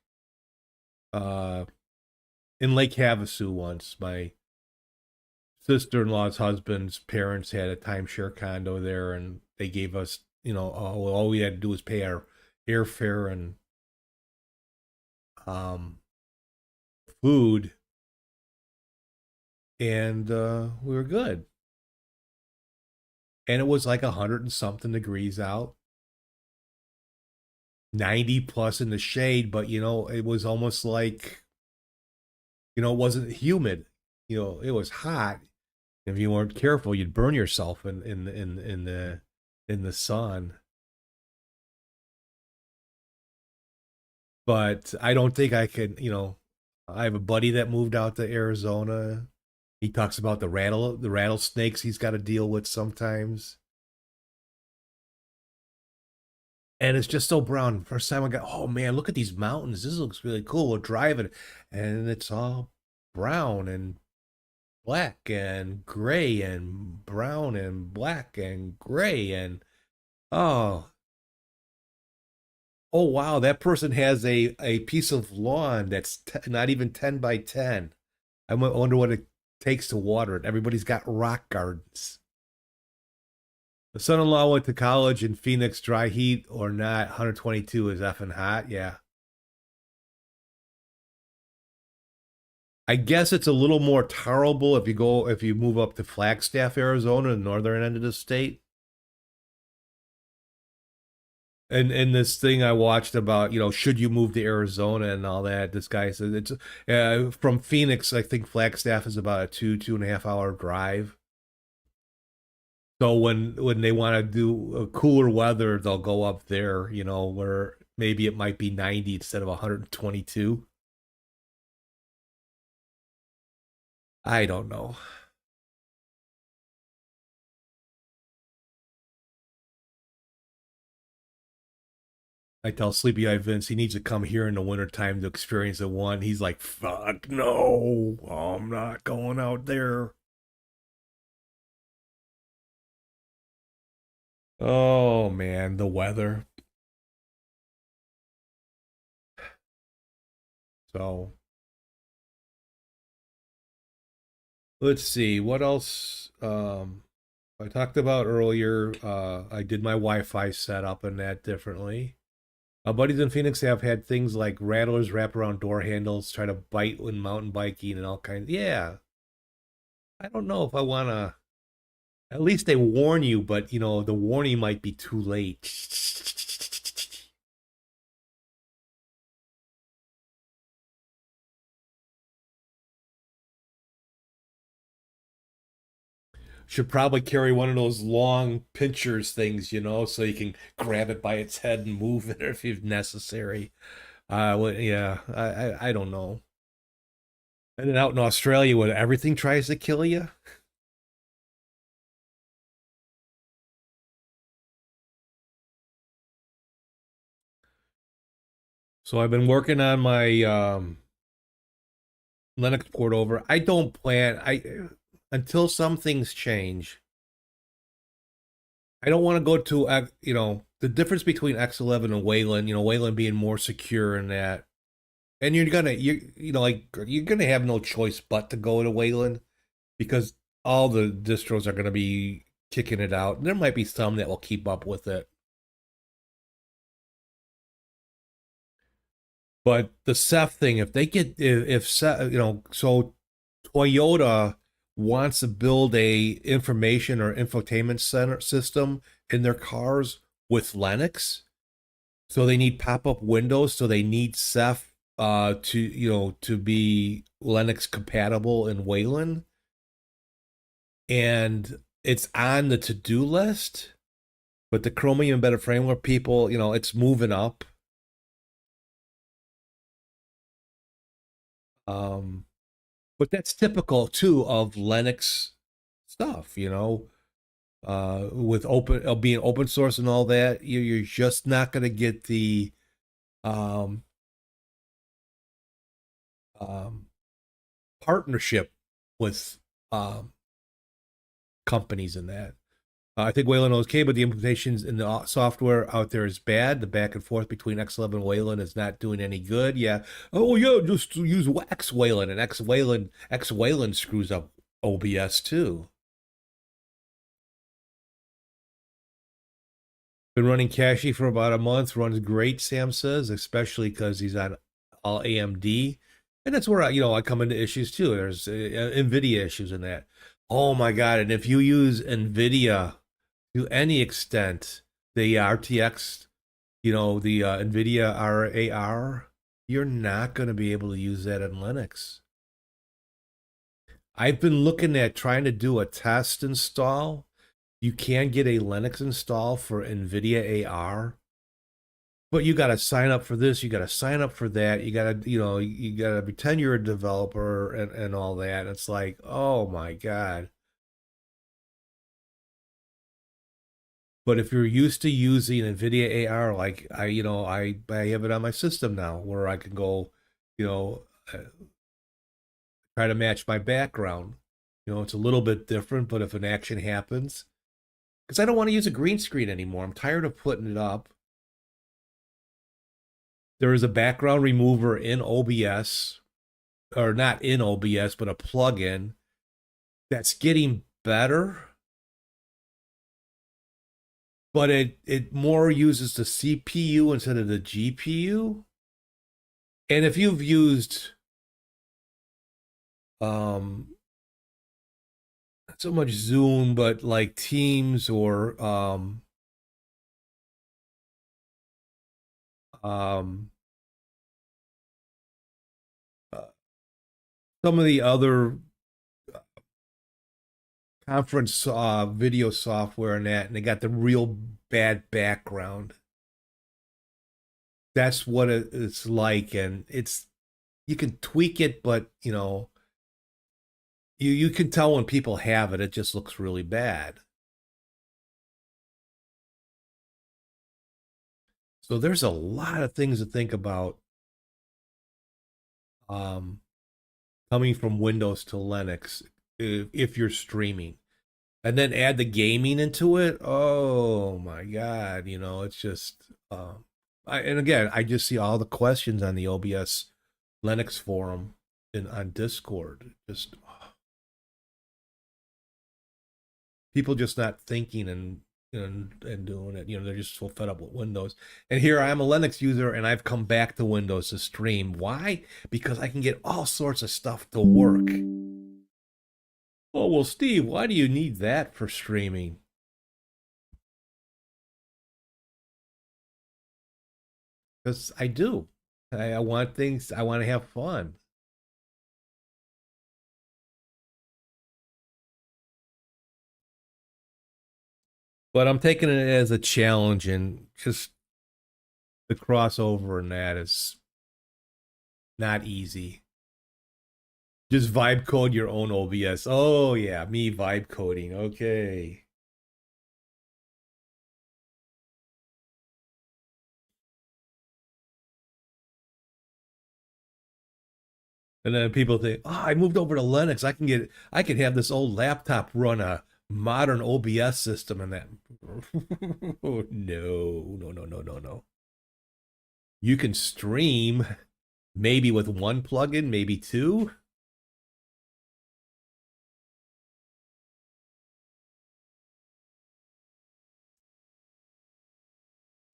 In Lake Havasu once. My sister-in-law's husband's parents had a timeshare condo there, and they gave us, all we had to do was pay our airfare, and food, and we were good. And it was like 100 and something degrees out, 90 plus in the shade, but it was almost like, it wasn't humid. It was hot. If you weren't careful, you'd burn yourself in the sun. But I don't think I can, I have a buddy that moved out to Arizona. He talks about the rattlesnakes he's got to deal with sometimes. And it's just so brown. First time I got, oh man, look at these mountains. This looks really cool. We're driving, and it's all brown and black and gray and brown and black and gray and oh wow, that person has a piece of lawn that's not even 10 by 10. I wonder what it takes to water it. Everybody's got rock gardens. The son-in-law went to college in Phoenix. Dry heat or not, 122 is effing hot. Yeah. I guess it's a little more tolerable if you move up to Flagstaff, Arizona, the northern end of the state. And this thing I watched about, should you move to Arizona and all that, this guy says it's from Phoenix, I think Flagstaff is about a 2.5 hour drive. So when they want to do a cooler weather, they'll go up there, where maybe it might be 90 instead of 122. I don't know. I tell Sleepy Eye Vince he needs to come here in the wintertime to experience the one. He's like, fuck no, I'm not going out there. Oh man, the weather. So let's see what else. I talked about earlier. I did my Wi-Fi setup and that differently. Buddies in Phoenix have had things like rattlers wrap around door handles, try to bite when mountain biking and all kinds. Yeah, I don't know if I want to. At least they warn you, but the warning might be too late. Should probably carry one of those long pinchers things, so you can grab it by its head and move it if necessary. Well, yeah, I don't know. And then out in Australia, when everything tries to kill you. So I've been working on my Linux port over. I don't plan until some things change. I don't want to go to the difference between X11 and Wayland. Wayland being more secure in that, and you're gonna have no choice but to go to Wayland because all the distros are gonna be kicking it out. There might be some that will keep up with it. But the Ceph thing, if they get, so Toyota wants to build a information or infotainment center system in their cars with Linux. So they need pop-up windows. So they need Ceph to be Linux compatible in Wayland. And it's on the to-do list. But the Chromium Embedded Framework people, it's moving up. But that's typical too of Linux stuff, with being open source and all that. You're just not going to get the partnership with companies in that. I think Wayland is okay, but the implementations in the software out there is bad. The back and forth between X11 and Wayland is not doing any good. Yeah. Oh yeah, just use X Wayland, and X Wayland screws up OBS too. Been running Cashy for about a month. Runs great, Sam says, especially because he's on all AMD, and that's where I come into issues too. There's NVIDIA issues in that. Oh my God! And if you use NVIDIA to any extent, the RTX, the NVIDIA RAR, you're not going to be able to use that in Linux. I've been looking at trying to do a test install. You can get a Linux install for NVIDIA AR, but you got to sign up for this. You got to sign up for that. You got to, you got to pretend you're a developer and all that. And it's like, oh my God. But if you're used to using NVIDIA AR, like I have it on my system now where I can go, try to match my background. It's a little bit different, but if an action happens, because I don't want to use a green screen anymore. I'm tired of putting it up. There is a background remover in OBS, or not in OBS, but a plugin that's getting better. But it more uses the CPU instead of the GPU. And if you've used not so much Zoom, but like Teams or some of the other conference video software and that, and they got the real bad background. That's what it's like, and you can tweak it, but you can tell when people have it. It just looks really bad. So there's a lot of things to think about coming from Windows to Linux if you're streaming. And then add the gaming into it. Oh my God, it's just and again, I just see all the questions on the OBS Linux forum on Discord. Just people just not thinking and doing it. They're just so fed up with Windows. And here I am, a Linux user, and I've come back to Windows to stream. Why? Because I can get all sorts of stuff to work. Oh, well, Steve, why do you need that for streaming? Because I do. I want things, I want to have fun. But I'm taking it as a challenge, and just the crossover and that is not easy. Just vibe code your own OBS. Oh yeah, me vibe coding. Okay. And then people think, oh, I moved over to Linux. I can have this old laptop run a modern OBS system and that. No. You can stream maybe with one plugin, maybe two.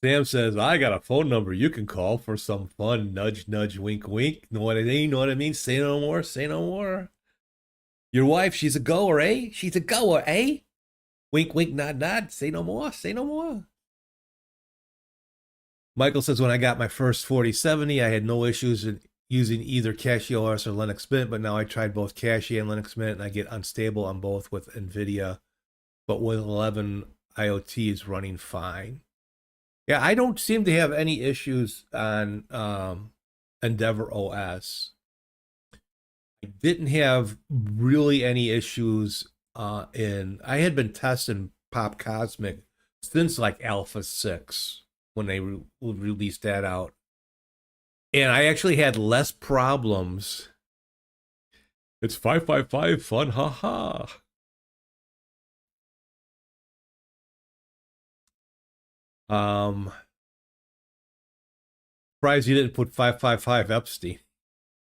Sam says, I got a phone number you can call for some fun nudge, nudge, wink, wink. Know what I mean? Know what I mean? Say no more, say no more. Your wife, she's a goer, eh? She's a goer, eh? Wink, wink, nod, nod. Say no more, say no more. Michael says, when I got my first 4070, I had no issues in using either CachyOS or Linux Mint, but now I tried both Cachy and Linux Mint, and I get unstable on both with NVIDIA. But with 11 IoT is running fine. Yeah, I don't seem to have any issues on Endeavor OS. I didn't have really any issues I had been testing Pop Cosmic since like Alpha 6 when they released that out. And I actually had less problems. It's 555 fun, haha. Surprised you didn't put 555 Epstein.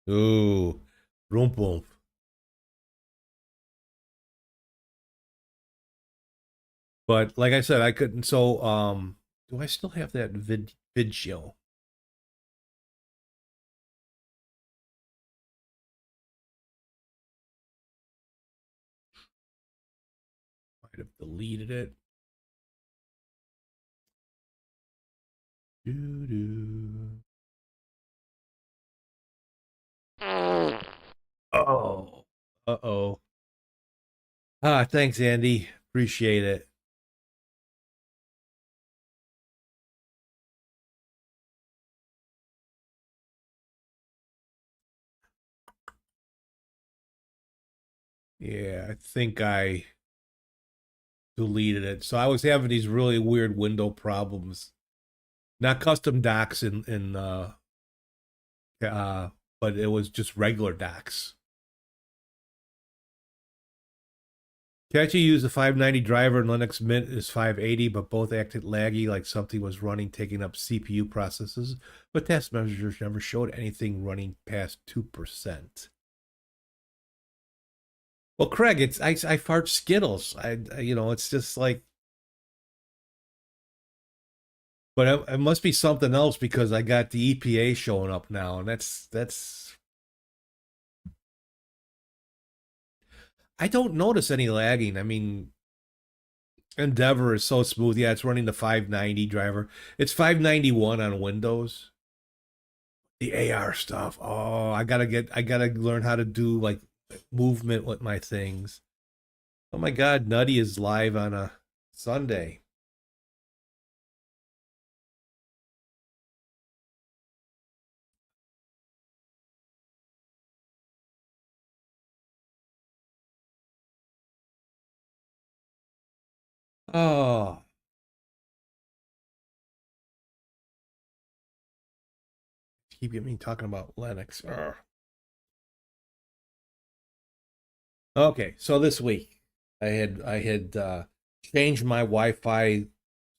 Ooh, boom boom. But like I said, I couldn't. So, do I still have that video? Could have deleted it. Doo-doo. Oh. Uh-oh. Thanks, Andy. Appreciate it. Yeah, I think I deleted it. So I was having these really weird window problems. Not custom docs but it was just regular docs. Catchy used the 590 driver and Linux Mint is 580, but both acted laggy, like something was running, taking up CPU processes. But test measures never showed anything running past 2%. Well, Craig, it's I fart Skittles. It's just like, but it must be something else because I got the EPA showing up now, and that's. I don't notice any lagging. I mean, Endeavor is so smooth. Yeah, it's running the 590 driver. It's 591 on Windows. The AR stuff. Oh, I gotta learn how to do like movement with my things. Oh my God, Nutty is live on a Sunday. Oh. Keep getting me talking about Linux. Ugh. Okay, so this week I had changed my Wi-Fi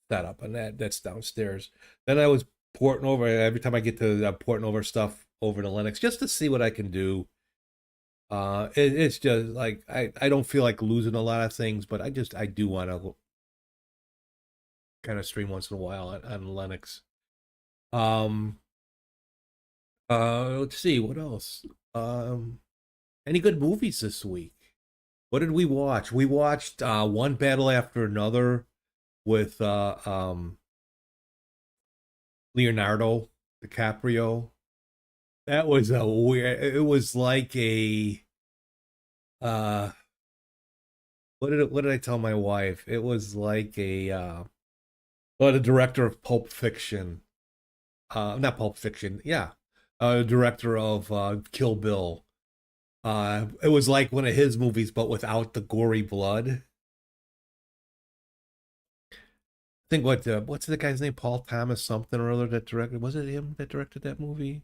setup, and that's downstairs. Then I was porting over. Every time I get to porting over stuff over to Linux just to see what I can do. It's just like I don't feel like losing a lot of things, but I do want to kind of stream once in a while on Linux. Let's see what else. Any good movies this week? What did we watch? We watched One Battle After Another with Leonardo DiCaprio. That was a weird. It was like a uh what did I tell my wife? It was like a well, the director of Pulp Fiction. Not Pulp Fiction. Yeah. Director of Kill Bill. It was like one of his movies, but without the gory blood. I think what's the guy's name? Paul Thomas something or other that directed. Was it him that directed that movie?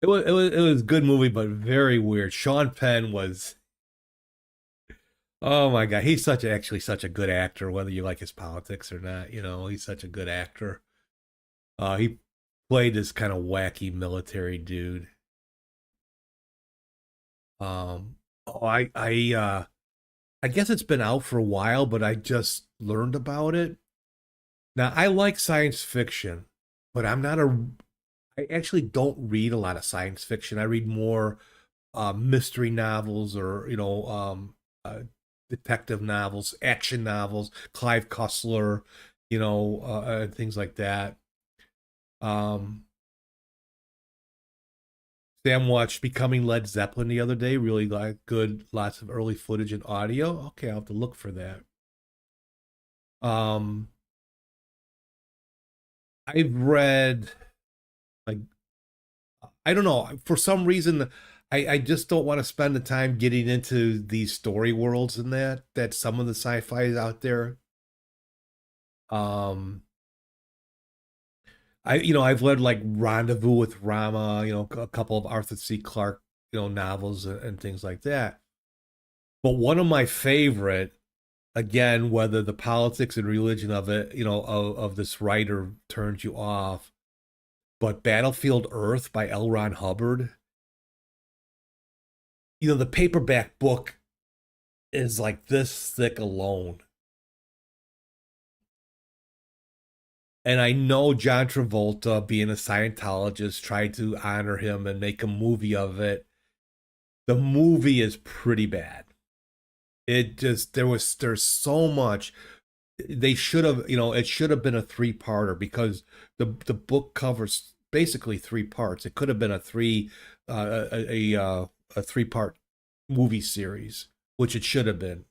It was a good movie, but very weird. Sean Penn was, oh my God, he's actually such a good actor, whether you like his politics or not. He's such a good actor. He played this kind of wacky military dude. Oh, I guess it's been out for a while, but I just learned about it. Now, I like science fiction, but I actually don't read a lot of science fiction. I read more mystery novels or, detective novels, action novels, Clive Cussler, things like that. Sam watched Becoming Led Zeppelin the other day. Really good, lots of early footage and audio. Okay, I'll have to look for that. I've read, like, I don't know, for some reason I just don't want to spend the time getting into these story worlds and that some of the sci-fi is out there. I've read like Rendezvous with Rama, a couple of Arthur C. Clarke, novels and things like that. But one of my favorite, again, whether the politics and religion of it, of this writer turns you off, but Battlefield Earth by L. Ron Hubbard. The paperback book is like this thick alone. And I know John Travolta, being a Scientologist, tried to honor him and make a movie of it. The movie is pretty bad. It just there's so much. They should have, it should have been a three-parter because the book covers basically three parts. It could have been a three-part movie series, which it should have been.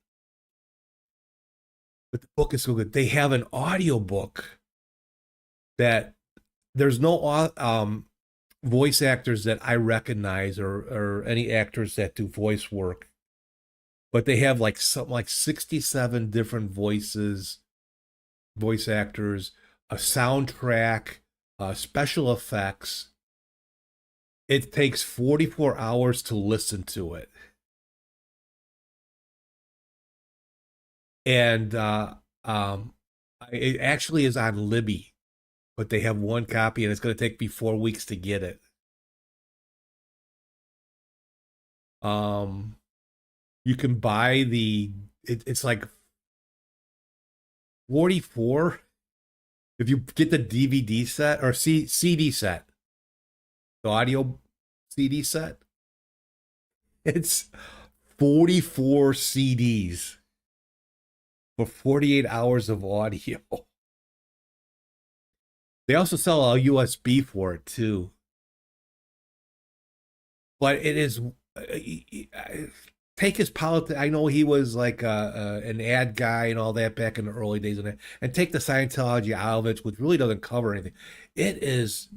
But the book is so good. They have an audiobook that there's no voice actors that I recognize or any actors that do voice work, but they have like something like 67 different voice actors, a soundtrack, special effects. It takes 44 hours to listen to it. And it actually is on Libby, but they have one copy and it's going to take me 4 weeks to get it. You can buy it's like 44 if you get the DVD set or CD set, the audio CD set. It's 44 CDs for 48 hours of audio. They also sell a USB for it too. But it is take his politics. I know he was like an ad guy and all that back in the early days, and take the Scientology out of it, which really doesn't cover anything. It is,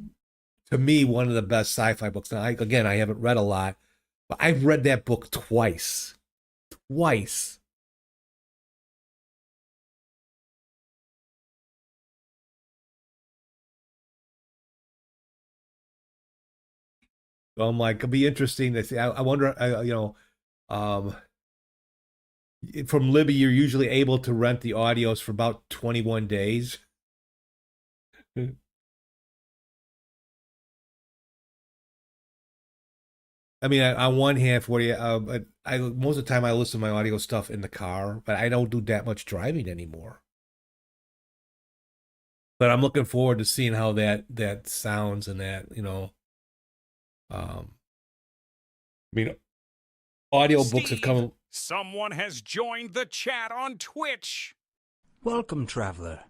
to me, one of the best sci-fi books. Now, I haven't read a lot, but I've read that book twice. So I'm like, it'll be interesting to see. I wonder, from Libby, you're usually able to rent the audios for about 21 days. I mean, on one hand, I most of the time I listen to my audio stuff in the car, but I don't do that much driving anymore. But I'm looking forward to seeing how that sounds and that, I mean, audiobooks have come. Someone has joined the chat on Twitch. Welcome, traveler.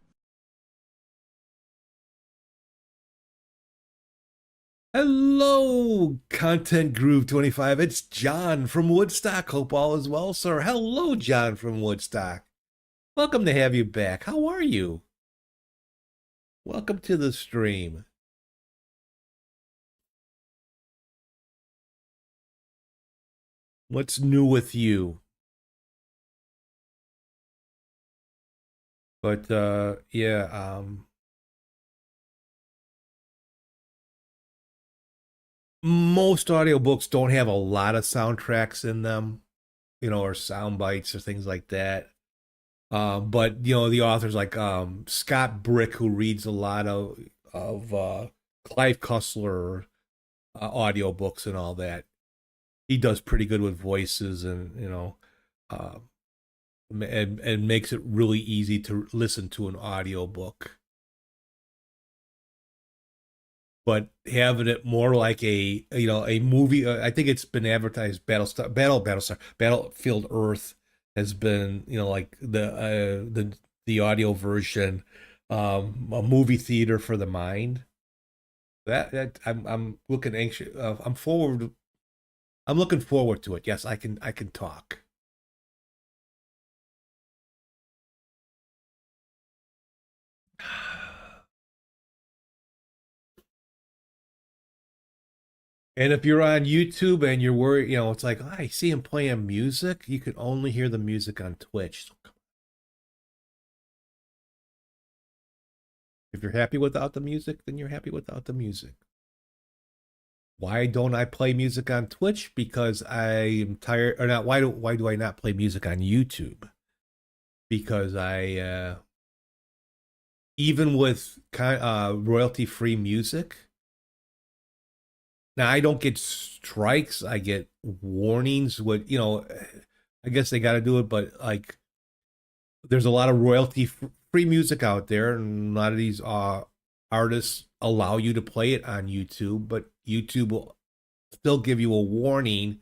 Hello, Content Groove 25. It's John from Woodstock. Hope all is well, sir. Hello, John from Woodstock. Welcome to have you back. How are you? Welcome to the stream. What's new with you? But yeah, most audiobooks don't have a lot of soundtracks in them, or sound bites or things like that. But the authors like Scott Brick, who reads a lot of Clive Cussler audiobooks and all that. He does pretty good with voices and and makes it really easy to listen to an audiobook. But having it more like a movie, I think it's been advertised. Battlefield Earth has been like the audio version, a movie theater for the mind. That I'm looking anxious. I'm looking forward to it. Yes, I can talk. And if you're on YouTube and you're worried, it's like, I see him playing music. You can only hear the music on Twitch. So if you're happy without the music, then you're happy without the music. Why don't I play music on Twitch? Because I am tired, or not. Why do I not play music on YouTube? Because I, even with royalty-free music, now I don't get strikes. I get warnings. I guess they got to do it, but like, there's a lot of royalty-free music out there, and a lot of these artists allow you to play it on YouTube, but YouTube will still give you a warning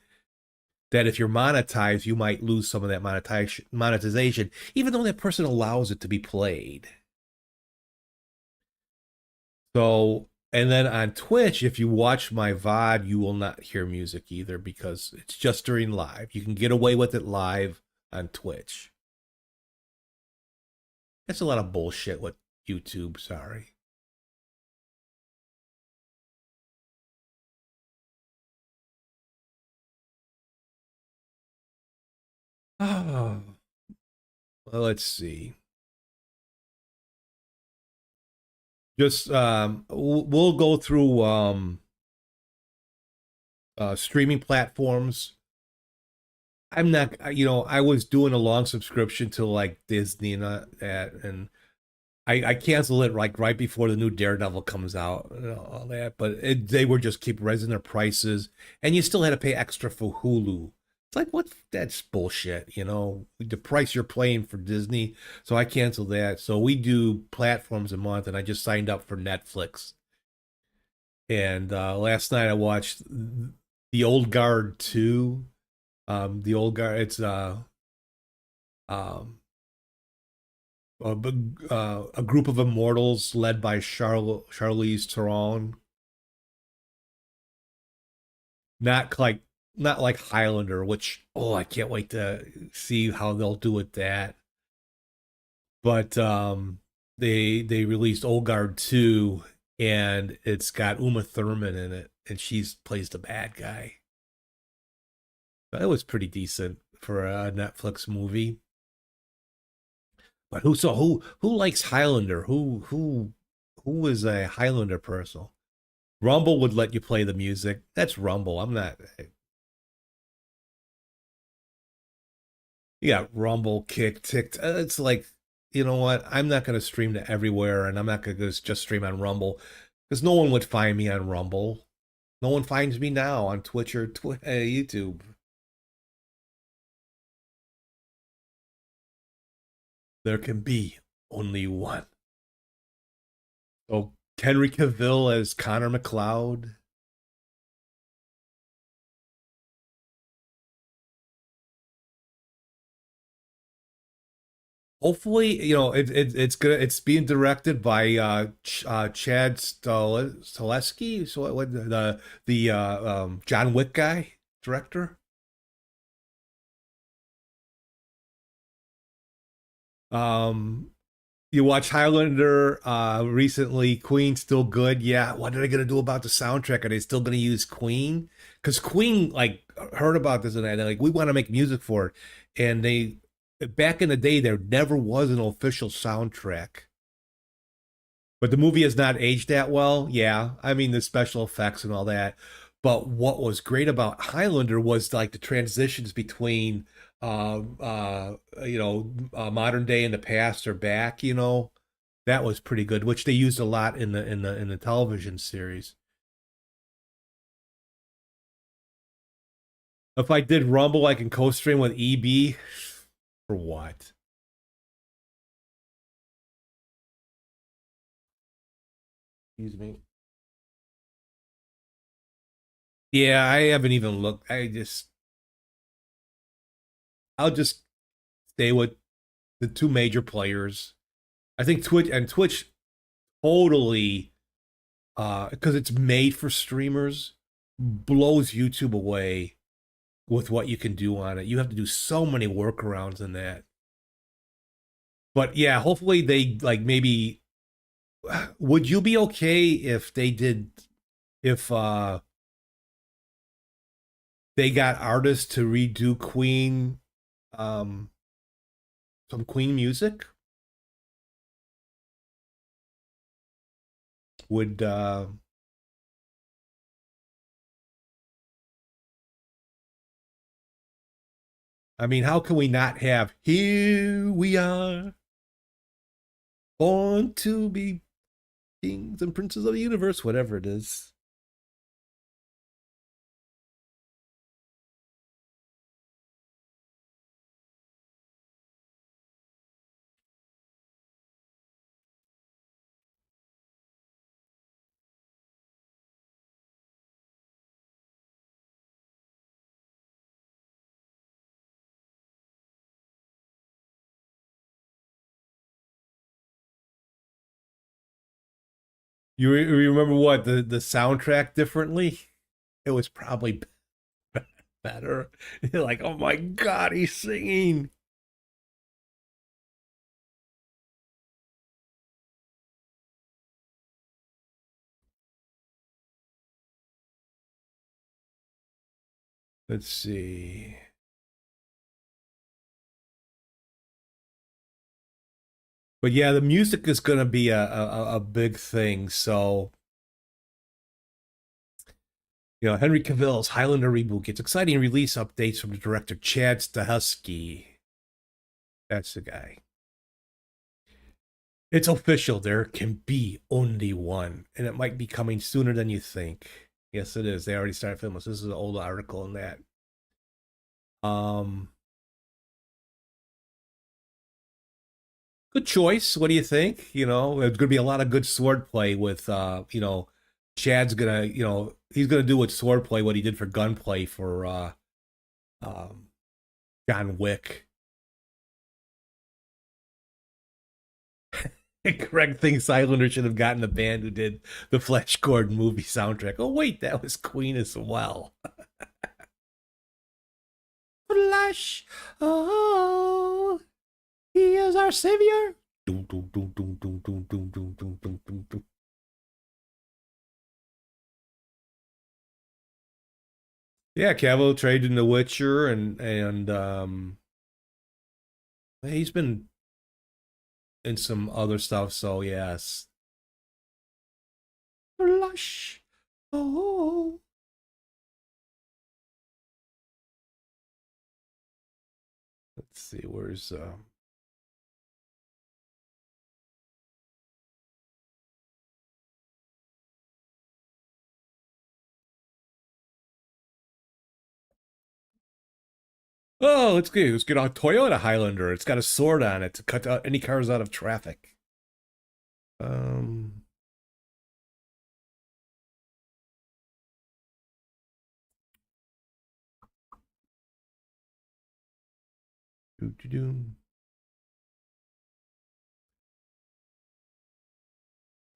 that if you're monetized, you might lose some of that monetization, even though that person allows it to be played. So, and then on Twitch, if you watch my VOD, you will not hear music either because it's just during live. You can get away with it live on Twitch. That's a lot of bullshit with YouTube, sorry. Oh, well, let's see. Just we'll go through streaming platforms. I'm not, I was doing a long subscription to like Disney and that, and I canceled it like right before the new Daredevil comes out and all that. But they were just keep raising their prices, and you still had to pay extra for Hulu. It's like what? That's bullshit, the price you're paying for Disney. So I canceled that. So we do platforms a month, and I just signed up for Netflix. And last night I watched The Old Guard 2. The Old Guard, it's um, a group of immortals led by Charlize Theron. Not like Highlander, which I can't wait to see how they'll do with that. But they released Old Guard 2, and it's got Uma Thurman in it, and she's plays the bad guy. It was pretty decent for a Netflix movie. But who likes Highlander? Who is a Highlander person? Rumble would let you play the music. That's Rumble. I'm not. You got Rumble, Kick, Tick. It's like, you know what? I'm not going to stream to everywhere, and I'm not going to just stream on Rumble because no one would find me on Rumble. No one finds me now on Twitch or YouTube. There can be only one. So Henry Cavill as Connor McLeod. Hopefully, it's being directed by Chad Stileski. So what the John Wick guy director. You watch Highlander recently. Queen still good. Yeah. What are they gonna do about the soundtrack? Are they still gonna use Queen? Because Queen like heard about this and they're like, we want to make music for it. And they back in the day there never was an official soundtrack. But the movie has not aged that well. Yeah. I mean the special effects and all that. But what was great about Highlander was like the transitions between modern day and the past or back, that was pretty good, which they used a lot in the television series. If I did Rumble, I can co-stream with EB. For what? Excuse me. Yeah, I haven't even looked. I'll just stay with the two major players. I think Twitch totally because it's made for streamers blows YouTube away with what you can do on it. You have to do so many workarounds in that. But yeah, hopefully they like maybe would you be okay if if they got artists to redo Queen some Queen music? Would I mean, how can we not have "Here We Are, Born to Be Kings and Princes of the Universe," whatever it is? You remember what the soundtrack differently? It was probably better. You're like, oh my god, he's singing. Let's see. But yeah, the music is going to be a big thing. So, Henry Cavill's Highlander reboot gets exciting release updates from the director Chad Stahelski. That's the guy. It's official. There can be only one, and it might be coming sooner than you think. Yes, it is. They already started filming. So this is an old article in that. Good choice. What do you think? There's gonna be a lot of good swordplay with Chad's gonna, he's gonna do with swordplay what he did for gunplay for John Wick. Greg thinks Highlander should have gotten the band who did the Flash Gordon movie soundtrack. Oh wait, that was Queen as well. Flash, oh, he is our savior. Yeah, Cavill traded in The Witcher, and he's been in some other stuff. So yes, Flash, oh. Let's see, where's Oh, let's get a Toyota Highlander. It's got a sword on it to cut any cars out of traffic. Um, doo-doo-doo.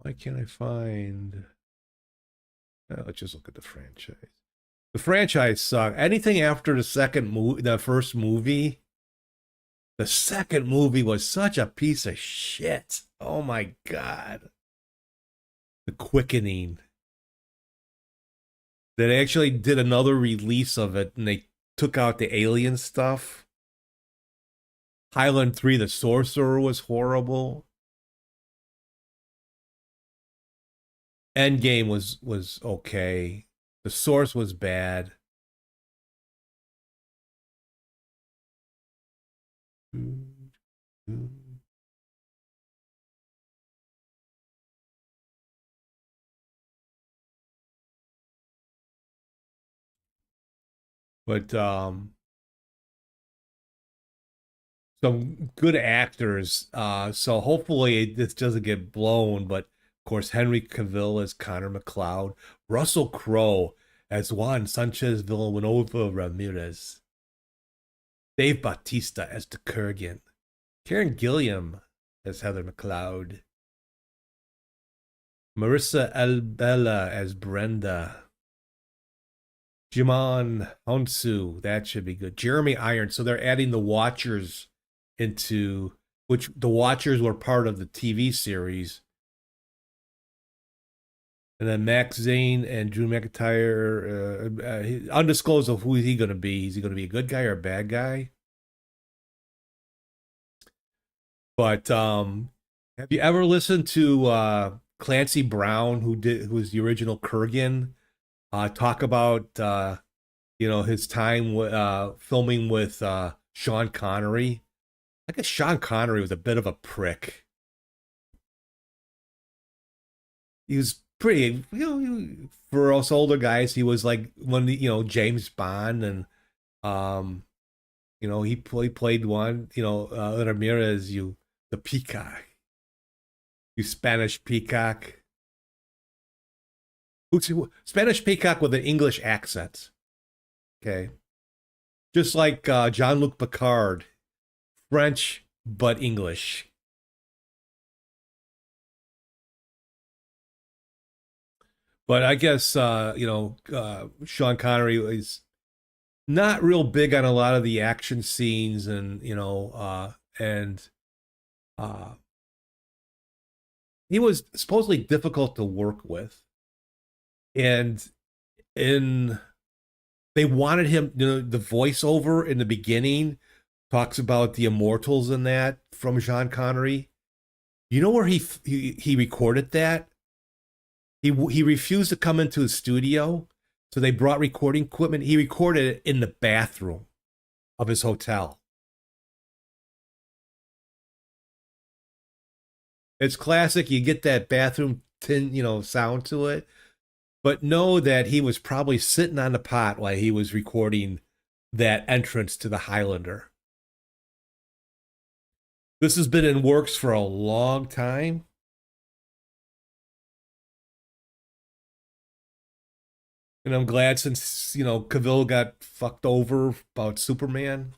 Why can't I find? Let's just look at the franchise. The franchise sucked. Anything after the first movie, the second movie was such a piece of shit. Oh my god. The Quickening. They actually did another release of it, and they took out the alien stuff. Highlander 3, The Sorcerer was horrible. Endgame was okay. The Source was bad. But some good actors. So hopefully this doesn't get blown. But of course, Henry Cavill as Connor McLeod, Russell Crowe as Juan Sanchez Villanueva Ramirez, Dave Bautista as the Kurgan, Karen Gilliam as Heather McLeod, Marissa Albella as Brenda, Jimon Honsu, that should be good. Jeremy Irons. So they're adding the Watchers into, which the Watchers were part of the TV series. And then Max Zane and Drew McIntyre, undisclosed of who is he going to be. Is he going to be a good guy or a bad guy? But have you ever listened to Clancy Brown, who was the original Kurgan, talk about his time filming with Sean Connery? I guess Sean Connery was a bit of a prick. He was pretty, for us older guys, he was like James Bond, and he played one, Ramirez, the peacock, you Spanish peacock. Spanish peacock with an English accent. Okay. Just like Jean-Luc Picard. French, but English. But I guess Sean Connery is not real big on a lot of the action scenes, and uh, he was supposedly difficult to work with, and in they wanted him, the voiceover in the beginning talks about the immortals and that from Sean Connery. You know where he recorded that? He refused to come into his studio, so they brought recording equipment. He recorded it in the bathroom of his hotel. It's classic. You get that bathroom sound to it, but know that he was probably sitting on the pot while he was recording that entrance to the Highlander. This has been in works for a long time. And I'm glad, since, Cavill got fucked over about Superman.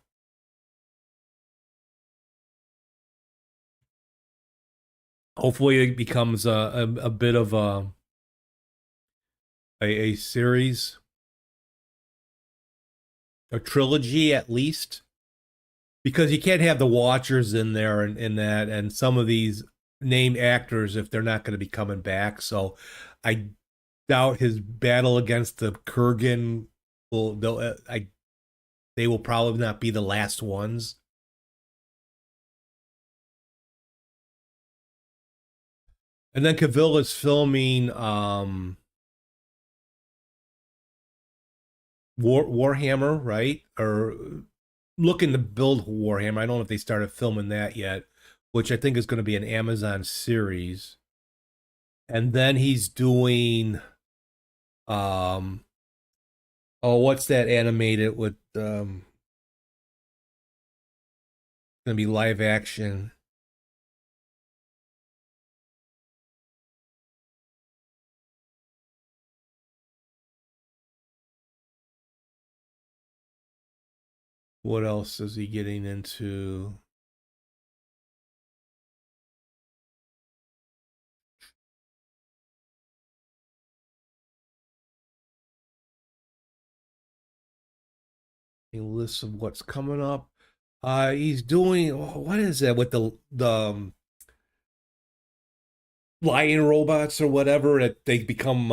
Hopefully it becomes a bit of a series, a trilogy at least, because you can't have the Watchers in there and that, and some of these named actors if they're not going to be coming back. So I doubt his battle against the Kurgan they will probably not be the last ones. And then Cavill is filming Warhammer, right? Or looking to build Warhammer. I don't know if they started filming that yet, which I think is going to be an Amazon series. And then he's doing what's that animated with gonna be live action. What else is he getting into? A list of what's coming up. He's doing, what is that with the lion robots or whatever that they become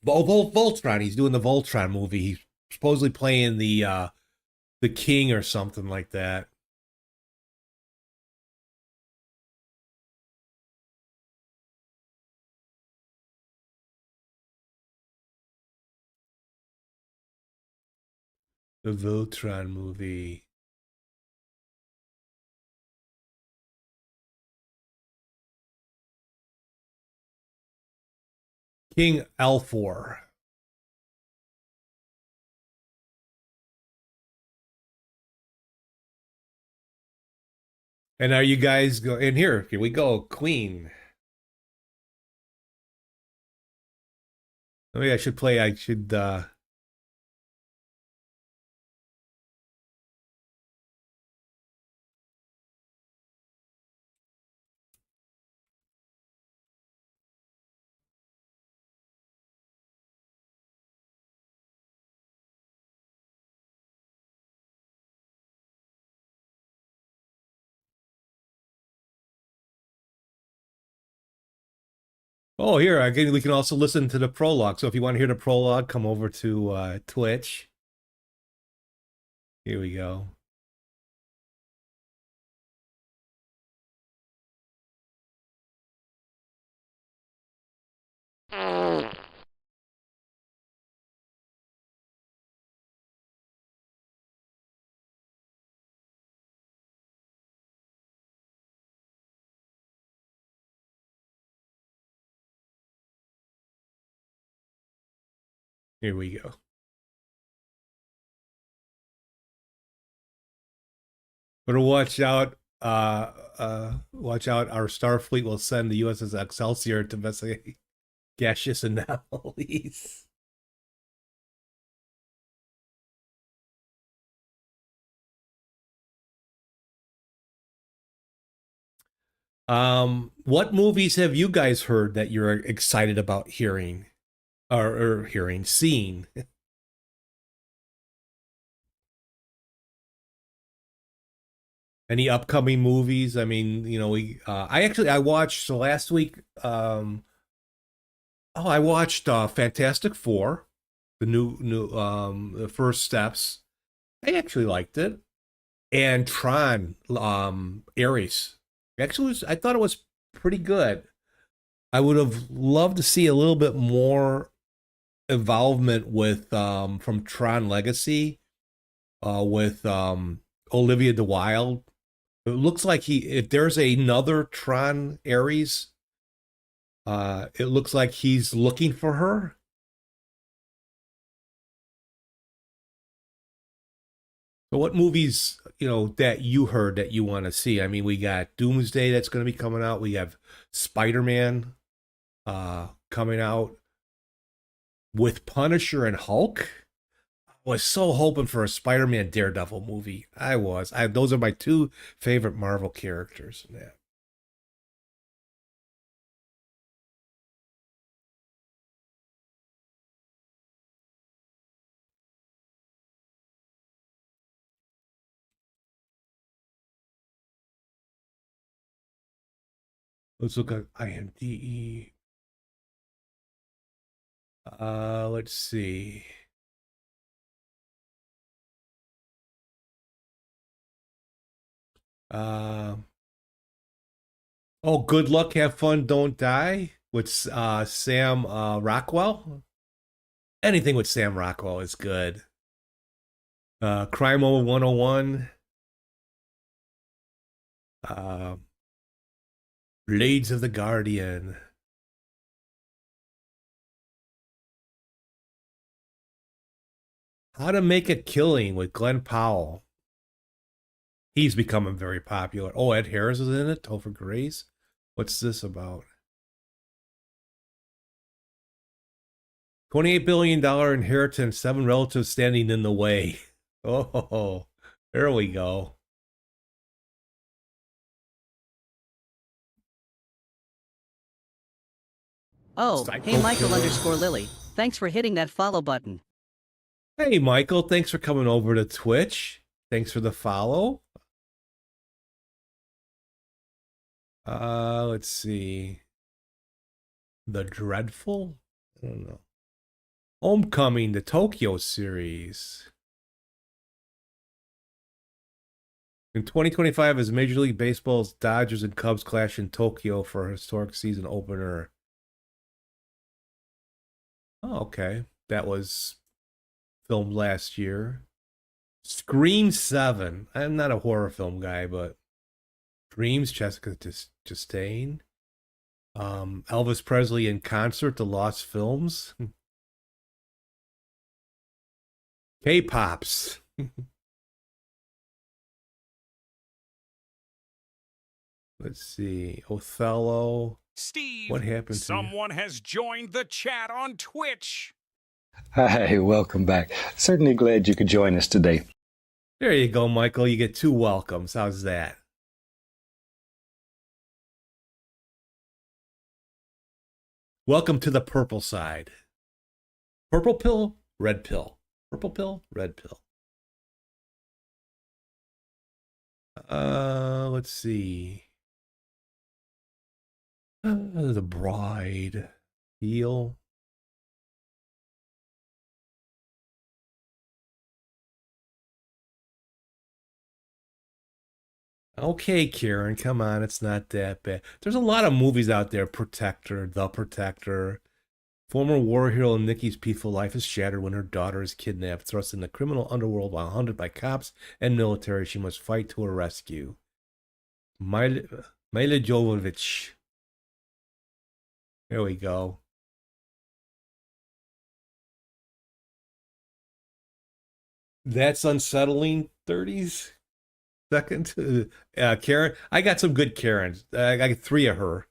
Voltron. He's doing the Voltron movie. He's supposedly playing the king or something like that. The Voltron movie. King Alfor. And are you guys go in here? Here we go, Queen. Maybe I should play. I should. Oh, here again. We can also listen to the prologue. So if you want to hear the prologue, come over to Twitch. Here we go. Here we go. But watch out. Watch out. Our Starfleet will send the USS Excelsior to investigate gaseous anomalies. What movies have you guys heard that you're excited about hearing? or seeing. Any upcoming movies? I mean, I watched so last week. I watched Fantastic Four, the new the first steps. I actually liked it, and Tron, Ares. Actually, I thought it was pretty good. I would have loved to see a little bit more involvement with from Tron Legacy, with Olivia de Wilde. It looks like if there's another Tron Ares, it looks like he's looking for her. So what movies, that you heard that you want to see? I mean, we got Doomsday that's going to be coming out. We have Spider-Man coming out with Punisher and Hulk. I was so hoping for a Spider-Man Daredevil movie. Those are my two favorite Marvel characters. Yeah. Let's look at IMDb. Let's see. Good Luck, Have Fun, Don't Die with Sam Rockwell. Anything with Sam Rockwell is good. Crime Over 101. Blades of the Guardian. How to Make a Killing with Glenn Powell. He's becoming very popular. Oh, Ed Harris is in it. Topher Grace. What's this about? $28 billion inheritance, 7 relatives standing in the way. Oh, there we go. Oh, hey Michael _Lily. Thanks for hitting that follow button. Hey Michael, thanks for coming over to Twitch. Thanks for the follow. Let's see. The Dreadful? I don't know. Homecoming, the Tokyo series. In 2025, as Major League Baseball's Dodgers and Cubs clash in Tokyo for a historic season opener. Oh, okay. That was filmed last year. Scream 7. I'm not a horror film guy, but Dreams, Jessica Chastain. Elvis Presley in Concert, The Lost Films. K-Pops. Let's see. Othello. Steve, what happened to someone has joined the chat on Twitch. Hi, welcome back. Certainly glad you could join us today. There you go, Michael. You get 2 welcomes. How's that? Welcome to the purple side. Purple pill, red pill. Purple pill, red pill. Let's see. The Bride. Heal. Okay, Karen, come on, it's not that bad. There's a lot of movies out there. Protector, The Protector. Former war hero Nikki's peaceful life is shattered when her daughter is kidnapped, thrust in the criminal underworld while hunted by cops and military. She must fight to her rescue. Mila Jovovich. There we go. That's unsettling. 30s. Second, Karen. I got some good Karens. I got 3 of her.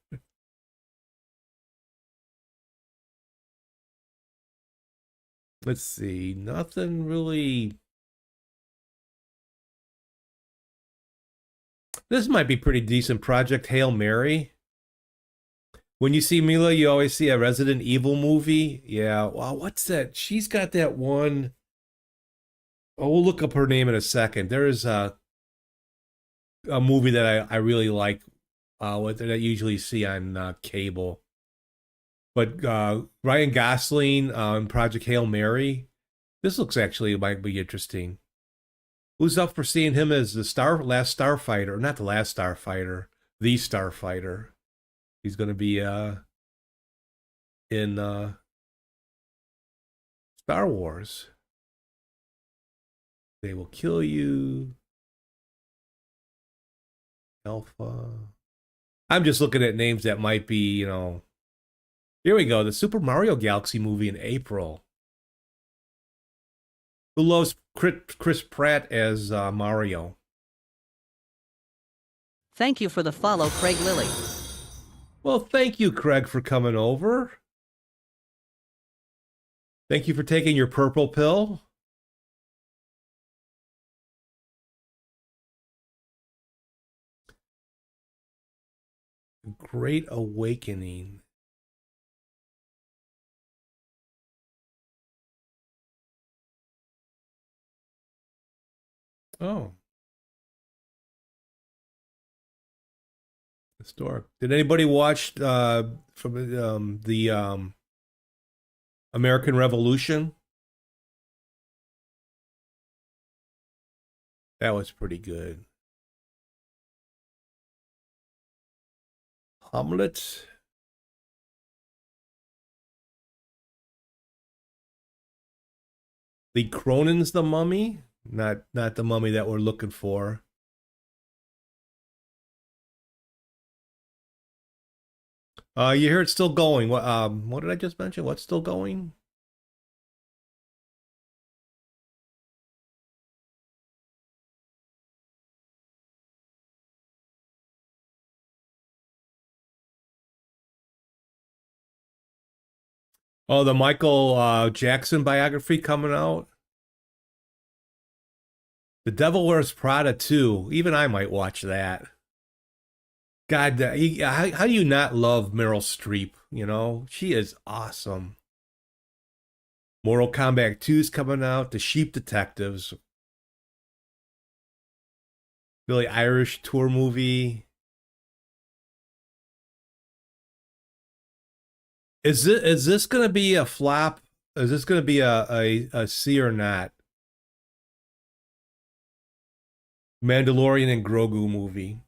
Let's see. Nothing really. This might be pretty decent. Project Hail Mary When you see Mila, you always see a Resident Evil movie. Yeah. Wow, what's that? She's got that one. Oh, we'll look up her name in a second. There is a movie that I really like, that I usually see on cable. But Ryan Gosling on Project Hail Mary. This looks actually might be interesting. Who's up for seeing him as the last Starfighter? Not the last Starfighter, the Starfighter. He's going to be in Star Wars. They will kill you. Alpha. I'm just looking at names that might be, Here we go. The Super Mario Galaxy movie in April. Who loves Chris Pratt as Mario? Thank you for the follow, Craig Lilly. Well, thank you, Craig, for coming over. Thank you for taking your purple pill. Great Awakening. Oh. Historic. Did anybody watch from the American Revolution? That was pretty good. Hamlet. The Cronin's the Mummy, not the mummy that we're looking for. You hear it's still going. What did I just mention? What's still going? Oh, the Michael Jackson biography coming out. The Devil Wears Prada 2. Even I might watch that. God, how do you not love Meryl Streep? She is awesome. Mortal Kombat 2 is coming out. The Sheep Detectives. Billie Irish tour movie. Is this going to be a flop? Is this going to be a C or not? Mandalorian and Grogu movie.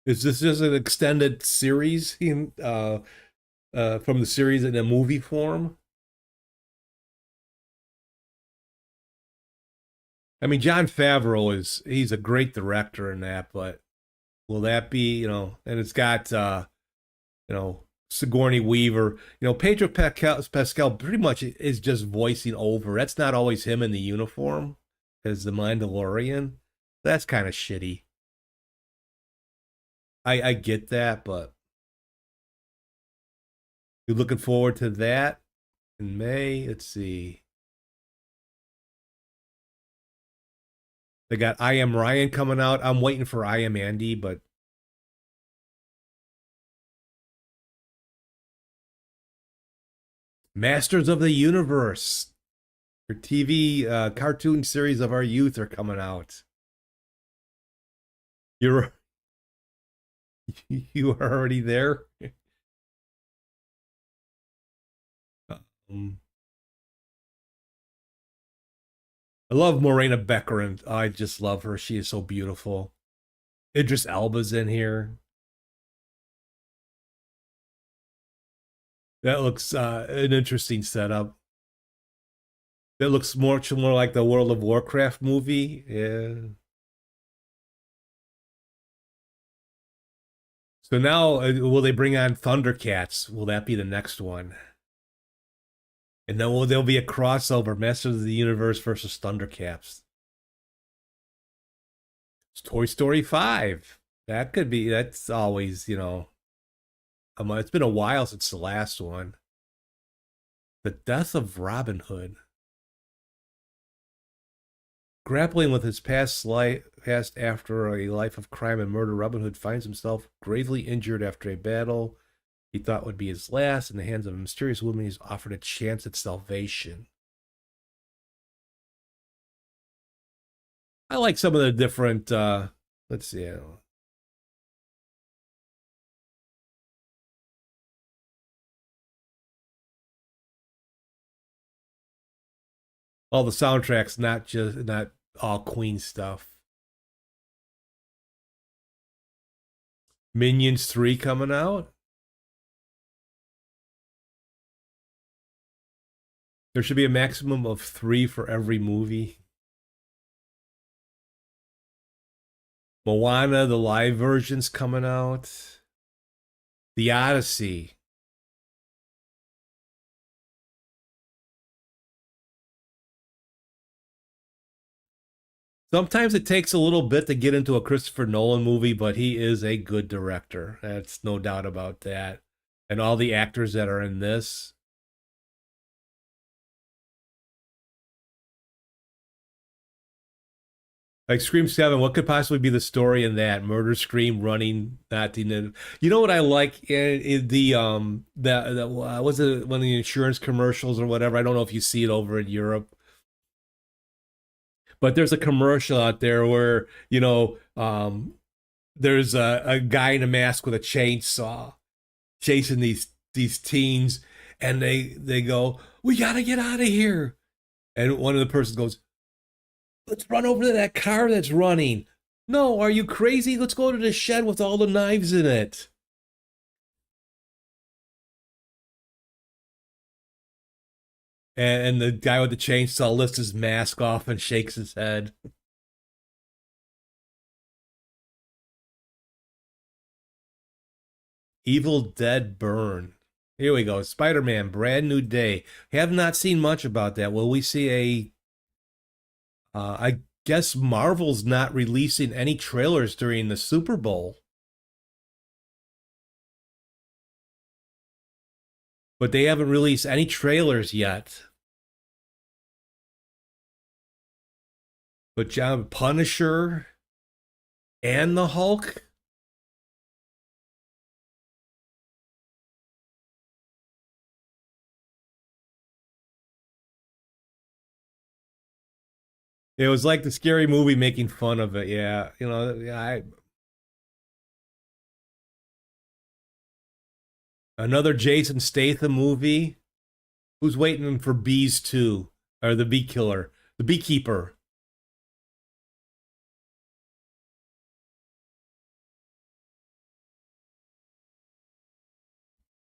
Is this just an extended series from the series in a movie form? I mean, Jon Favreau he's a great director in that, but will that be, and it's got Sigourney Weaver, Pedro Pascal pretty much is just voicing over. That's not always him in the uniform as the Mandalorian. That's kind of shitty. I get that, but you're looking forward to that in May. Let's see. They got I Am Ryan coming out. I'm waiting for I Am Andy, but Masters of the Universe, your TV cartoon series of our youth are coming out. You are already there. I love Morena Baccarin. I just love her. She is so beautiful. Idris Elba's in here. That looks an interesting setup. That looks much more like the World of Warcraft movie. Yeah. So now, will they bring on Thundercats? Will that be the next one? And then there'll be a crossover, Masters of the Universe versus Thundercats. It's Toy Story 5. That could be, that's always, it's been a while since the last one. The Death of Robin Hood. Grappling with his past after a life of crime and murder, Robin Hood finds himself gravely injured after a battle he thought would be his last. In the hands of a mysterious woman, he's offered a chance at salvation. I like some of the different, let's see. All the soundtracks, not all Queen stuff. Minions 3 coming out. There should be a maximum of 3 for every movie. Moana, the live version's coming out. The Odyssey. Sometimes it takes a little bit to get into a Christopher Nolan movie, but he is a good director. That's no doubt about that. And all the actors that are in this. Like Scream 7, what could possibly be the story in that? Murder, scream, running, not the. You know what I like in the was it one of the insurance commercials or whatever? I don't know if you see it over in Europe. But there's a commercial out there where, there's a guy in a mask with a chainsaw chasing these teens, and they go, "We gotta get out of here." And one of the persons goes, "Let's run over to that car that's running." "No, are you crazy? Let's go to the shed with all the knives in it." And the guy with the chainsaw lifts his mask off and shakes his head. Evil Dead Burn. Here we go. Spider-Man, Brand New Day. Have not seen much about that. Will we see a... I guess Marvel's not releasing any trailers during the Super Bowl. But they haven't released any trailers yet. But John Punisher and the Hulk. It was like the Scary Movie making fun of it. Yeah, another Jason Statham movie. Who's waiting for Bees 2? Or the Bee Killer? The Beekeeper.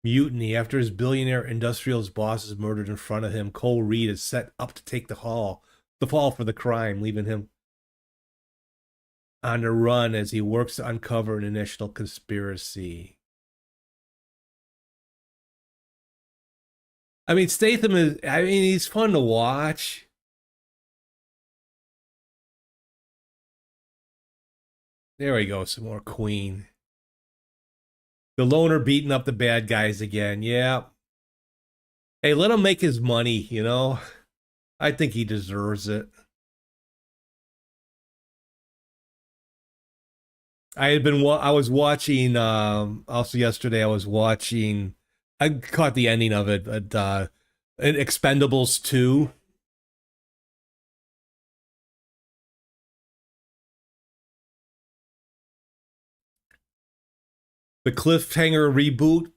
Mutiny. After his billionaire industrial's boss is murdered in front of him, Cole Reed is set up to take the fall for the crime, leaving him on the run as he works to uncover an initial conspiracy. I mean, Statham he's fun to watch. There we go, some more Queen. The loner beating up the bad guys again, yeah. Hey, let him make his money, I think he deserves it. I was watching, also yesterday, I caught the ending of it, but Expendables 2. The cliffhanger reboot.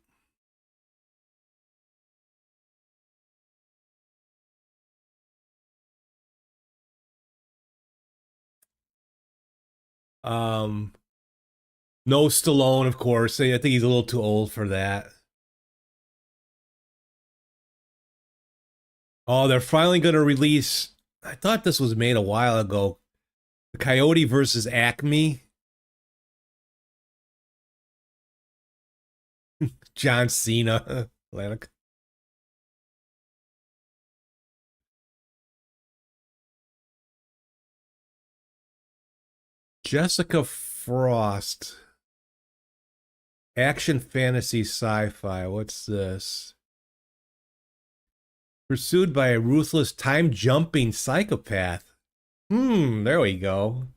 No Stallone, of course. I think he's a little too old for that. Oh, they're finally going to release. I thought this was made a while ago. The Coyote versus Acme. John Cena. Atlantic. Jessica Frost. Action fantasy sci-fi. What's this? Pursued by a ruthless time-jumping psychopath. There we go.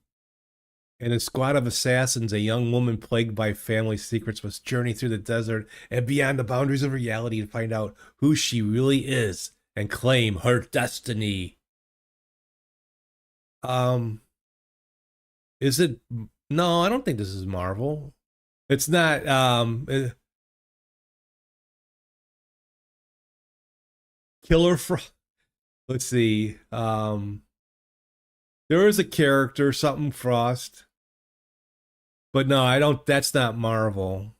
In a squad of assassins, a young woman plagued by family secrets must journey through the desert and beyond the boundaries of reality to find out who she really is and claim her destiny. Is it? No, I don't think this is Marvel. It's not. Killer Frost. Let's see. There is a character, something Frost. But no, I don't. That's not Marvel.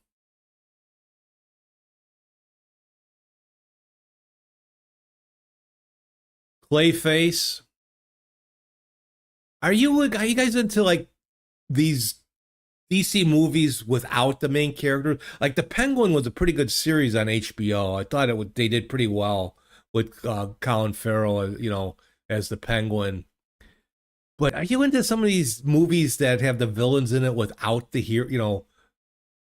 Clayface. Are you guys into like these DC movies without the main character? Like the Penguin was a pretty good series on HBO. I thought they did pretty well with Colin Farrell, as the Penguin. But are you into some of these movies that have the villains in it without the hero,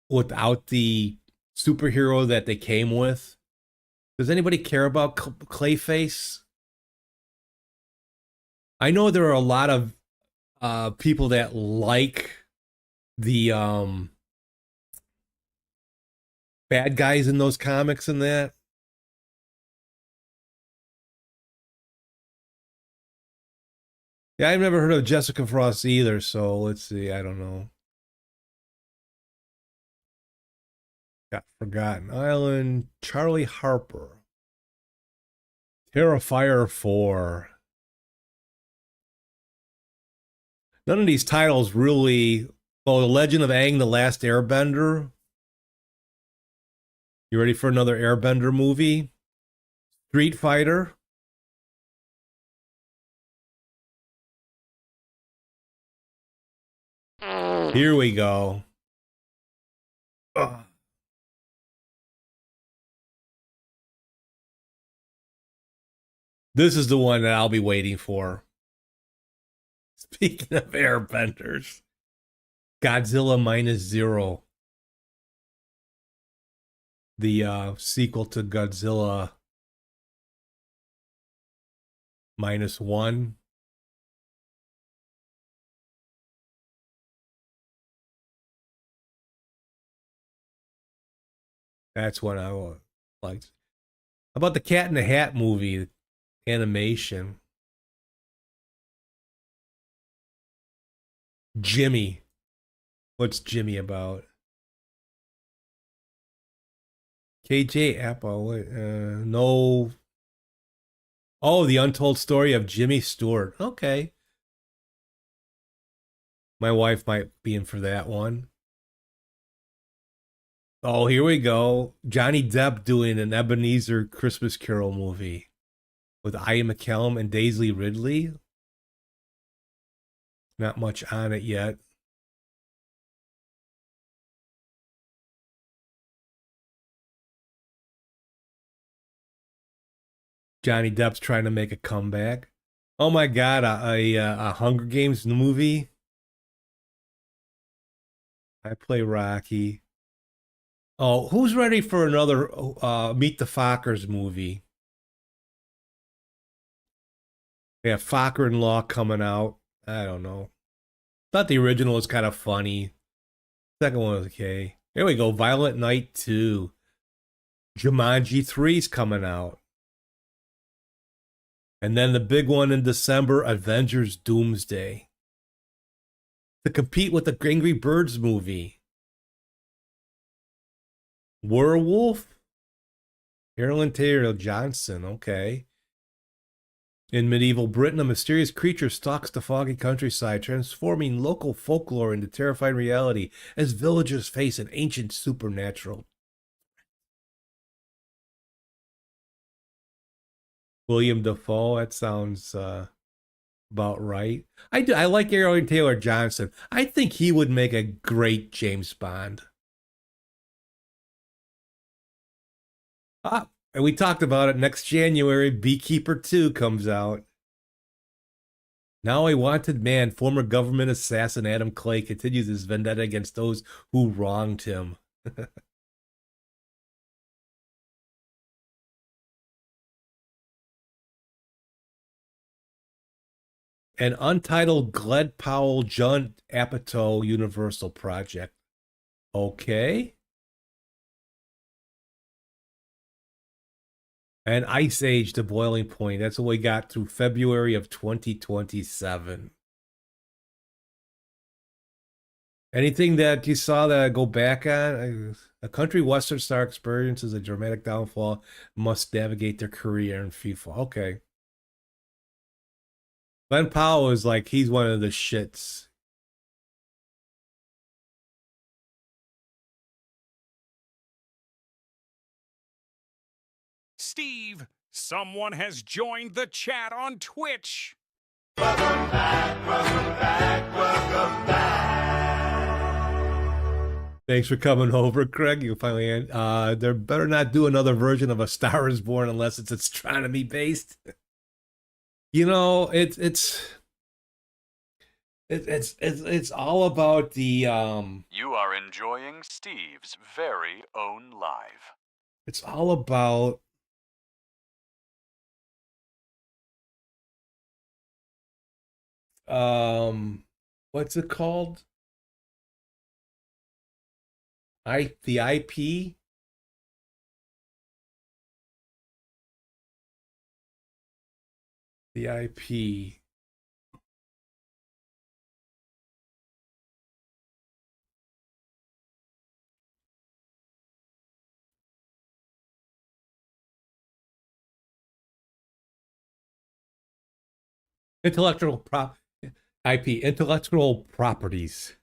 without the superhero that they came with? Does anybody care about Clayface? I know there are a lot of people that like the bad guys in those comics and that. Yeah, I've never heard of Jessica Frost either, so let's see. I don't know. Got Forgotten Island, Charlie Harper, Terrifier 4. None of these titles really. Oh, The Legend of Aang, The Last Airbender. You ready for another Airbender movie? Street Fighter. Here we go. Ugh. This is the one that I'll be waiting for. Speaking of airbenders, Godzilla Minus Zero. The sequel to Godzilla Minus One. That's what I liked. How about the Cat in the Hat movie animation? Jimmy. What's Jimmy about? KJ Apple. No. Oh, The Untold Story of Jimmy Stewart. Okay. My wife might be in for that one. Oh, here we go. Johnny Depp doing an Ebenezer Christmas Carol movie with Ian McKellen and Daisy Ridley. Not much on it yet. Johnny Depp's trying to make a comeback. Oh my God, a Hunger Games movie. I play Rocky. Oh, who's ready for another Meet the Fockers movie? Yeah, Focker in Law coming out. I don't know. Thought the original was kind of funny. Second one was okay. Here we go. Violent Night 2. Jumanji 3's coming out. And then the big one in December, Avengers Doomsday. To compete with the Angry Birds movie. Werewolf? Carolyn Taylor Johnson, okay. In medieval Britain, a mysterious creature stalks the foggy countryside, transforming local folklore into terrifying reality as villagers face an ancient supernatural. William Dafoe, that sounds about right. I like Aaron Taylor Johnson. I think he would make a great James Bond. And we talked about it. Next January, Beekeeper 2 comes out. Now a wanted man, former government assassin Adam Clay, continues his vendetta against those who wronged him. An untitled Gled Powell Judd Apatow Universal project. Okay. And Ice Age to Boiling Point. That's what we got through February of 2027. Anything that you saw that I go back on? A country western star experiences a dramatic downfall, must navigate their career in FIFA. Okay. Glenn Powell is like, he's one of the shits. Steve, someone has joined the chat on Twitch. Welcome back, welcome back, welcome back. Thanks for coming over, Craig. You finally end. They better not do another version of A Star Is Born unless it's astronomy based. You know, it's all about the You are enjoying Steve's very own live. it's all about what's it called? The IP? The IP. Intellectual properties.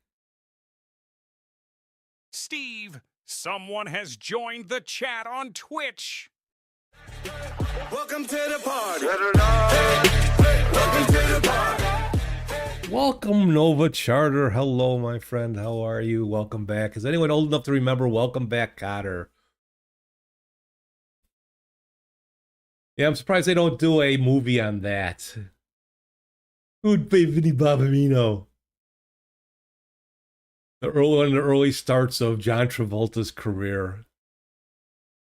Steve, someone has joined the chat on Twitch. Welcome to the party. Welcome to the party. Welcome, Nova Charter. Hello, my friend. How are you? Welcome back. Is anyone old enough to remember Welcome Back, Cotter? Yeah, I'm surprised they don't do a movie on that. Who'd play Vinny Barbamino? One of the early starts of John Travolta's career.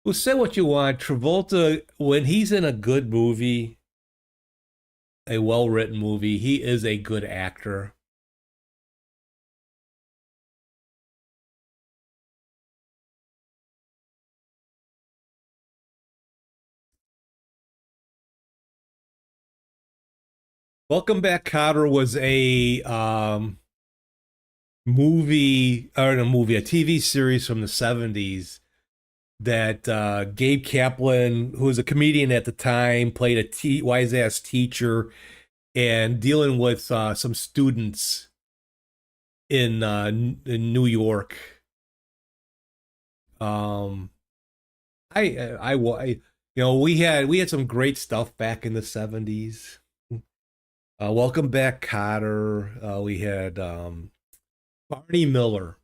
Well, say what you want. Travolta, when he's in a good movie, a well-written movie, he is a good actor. Welcome Back, Kotter was a a TV series from the 70s that Gabe Kaplan, who was a comedian at the time, played a wise-ass teacher and dealing with some students in New York. We had some great stuff back in the 70s. Welcome Back, Kotter. We had Barney Miller,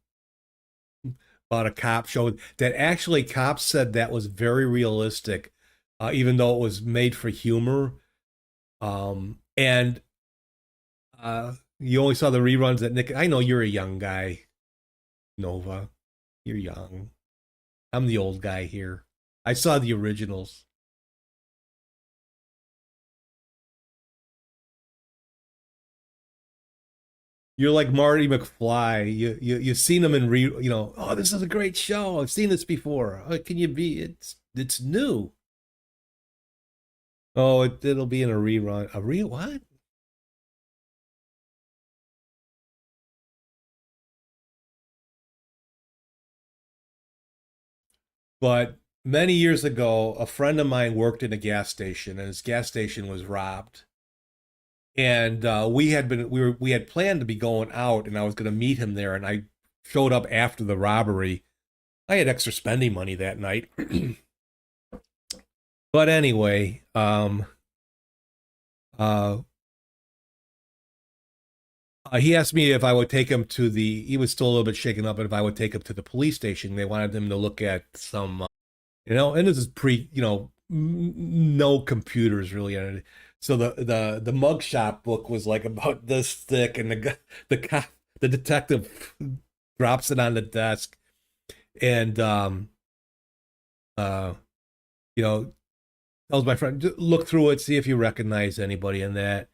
about a cop show that actually cops said that was very realistic, even though it was made for humor. And you only saw the reruns that Nick. I know you're a young guy, Nova. You're young. I'm the old guy here. I saw the originals. You're like Marty McFly. You've seen him in oh, this is a great show. I've seen this before. How can you be? It's new. Oh, it'll be in a rerun. What? But many years ago, a friend of mine worked in a gas station, and his gas station was robbed. And we had planned to be going out, and I was going to meet him there. And I showed up after the robbery. I had extra spending money that night. But anyway, he asked me if I would take him to he was still a little bit shaken up, and if I would take him to the police station. They wanted him to look at some, and this is no computers really. So the mugshot book was like about this thick, and the detective drops it on the desk, and tells my friend, look through it, see if you recognize anybody in that.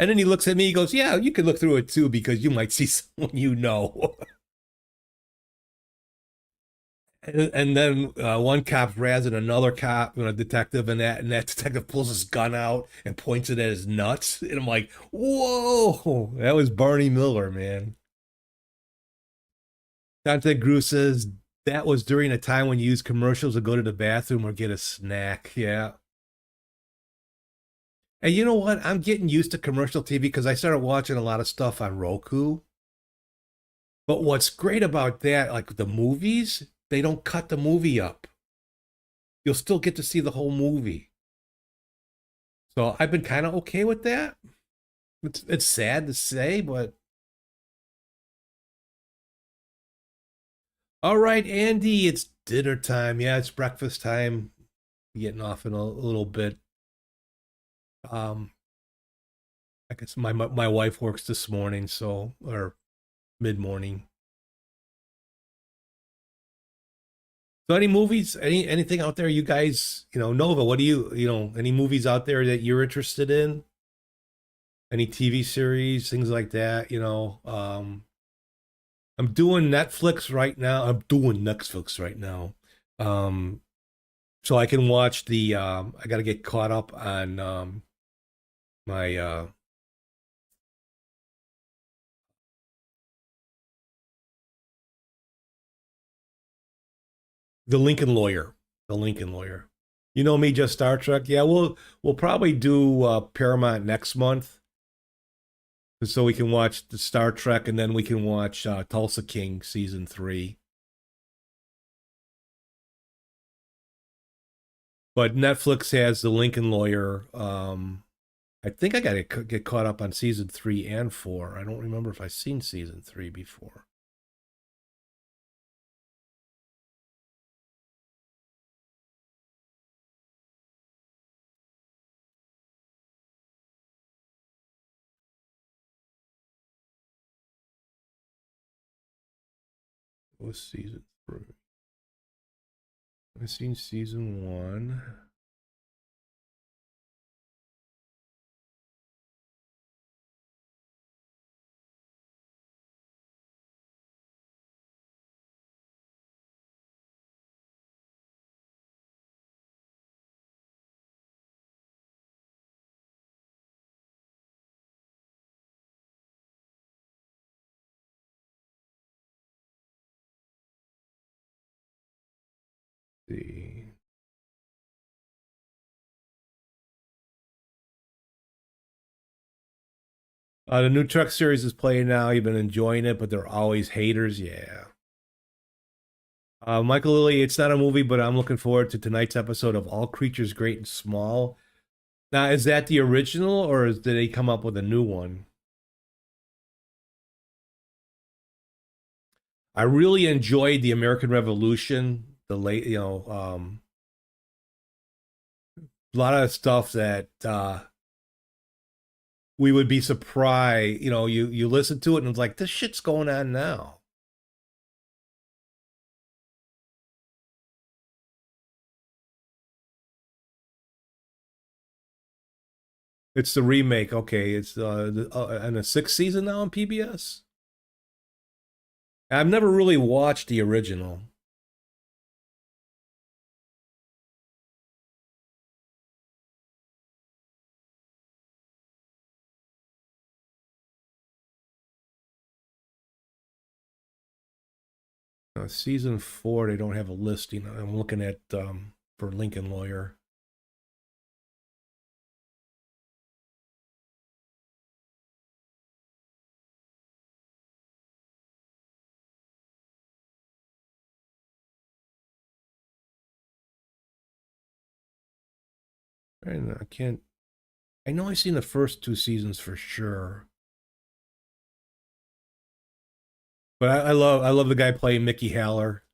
And then he looks at me, he goes, yeah, you can look through it too, because you might see someone you know. And then one cop's razzing another cop, a detective, and that detective pulls his gun out and points it at his nuts. And I'm like, whoa, that was Barney Miller, man. Dante Gru says, that was during a time when you used commercials to go to the bathroom or get a snack. Yeah. And you know what? I'm getting used to commercial TV because I started watching a lot of stuff on Roku. But what's great about that, like the movies, they don't cut the movie up. You'll still get to see the whole movie. So I've been kind of okay with that. It's sad to say, but all right, Andy, it's dinner time. Yeah, it's breakfast time. Getting off in a little bit. I guess my wife works this morning, so, or mid-morning. So any movies, anything out there you guys, Nova, what do you, any movies out there that you're interested in? Any TV series, things like that, I'm doing Netflix right now. So I can watch I got to get caught up on my The Lincoln Lawyer. You know me, just Star Trek. Yeah, we'll probably do Paramount next month, so we can watch the Star Trek, and then we can watch Tulsa King season 3. But Netflix has The Lincoln Lawyer. I think I got to get caught up on season 3 and 4. I don't remember if I've seen season 3 before. What was season 3? I've seen season 1. See. The new Truck series is playing now. You've been enjoying it, but they're always haters. Yeah. Michael Lilly, it's not a movie, but I'm looking forward to tonight's episode of All Creatures Great and Small. Now, is that the original, or did they come up with a new one? I really enjoyed the American Revolution, the late, a lot of stuff that we would be surprised. You listen to it and it's like, this shit's going on now. It's the remake. Okay, it's and the 6th season now on PBS. I've never really watched the original. Season 4, they don't have a listing. I'm looking at for Lincoln Lawyer. And I can't. I know I've seen the first 2 seasons for sure. But I love the guy playing Mickey Haller.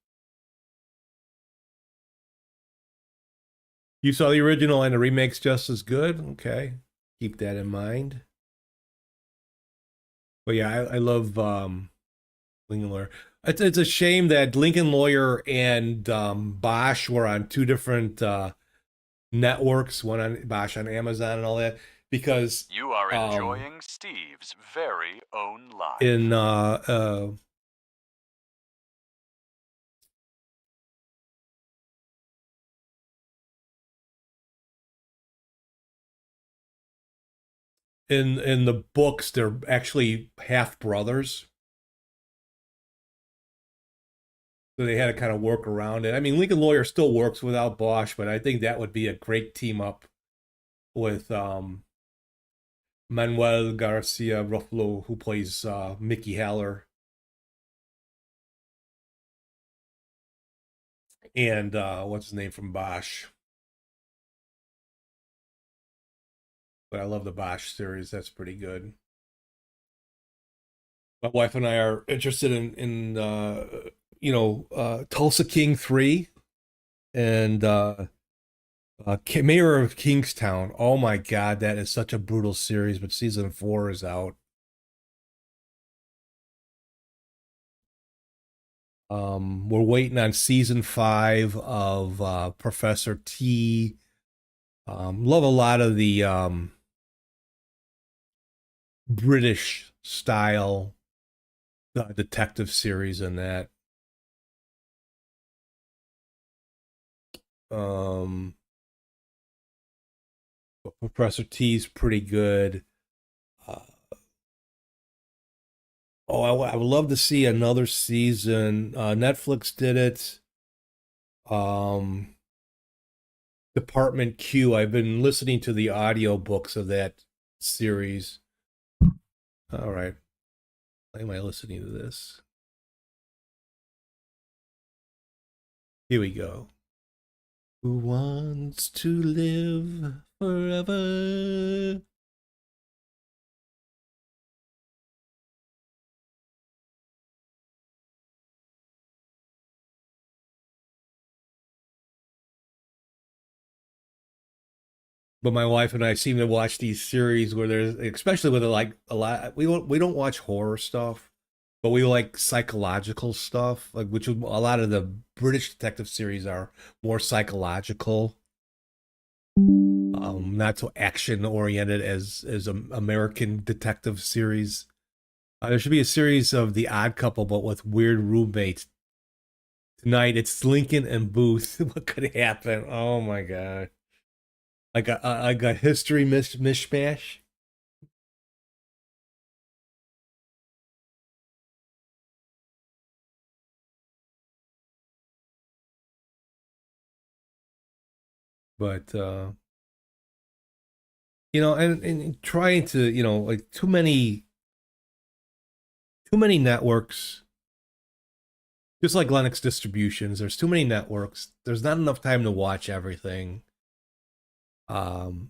You saw the original and the remake's just as good? Okay. Keep that in mind. But yeah, I love Lincoln Lawyer. It's a shame that Lincoln Lawyer and Bosch were on 2 different networks, one on Bosch on Amazon and all that. because You are enjoying Steve's very own life. in in the books, they're actually half brothers. So they had to kind of work around it. I mean, Lincoln Lawyer still works without Bosch, but I think that would be a great team up with Manuel Garcia Ruffalo, who plays Mickey Haller, and what's his name from Bosch. But I love the Bosch series. That's pretty good. My wife and I are interested in Tulsa King 3 and Mayor of Kingstown. Oh my God, that is such a brutal series, but season 4 is out. We're waiting on season 5 of Professor T. Love a lot of the British style detective series in that. Professor T's pretty good. I would love to see another season. Netflix did it. Department Q. I've been listening to the audiobooks of that series. All right. Why am I listening to this? Here we go. Who wants to live forever? But my wife and I seem to watch these series where there's, especially with like a lot. We don't watch horror stuff, but we like psychological stuff, like a lot of the British detective series are more psychological, not so action oriented as American detective series. There should be a series of The Odd Couple, but with weird roommates. Tonight it's Lincoln and Booth. What could happen? Oh my God. Like a history mishmash. But and trying to, like too many networks, just like Linux distributions, there's too many networks. There's not enough time to watch everything.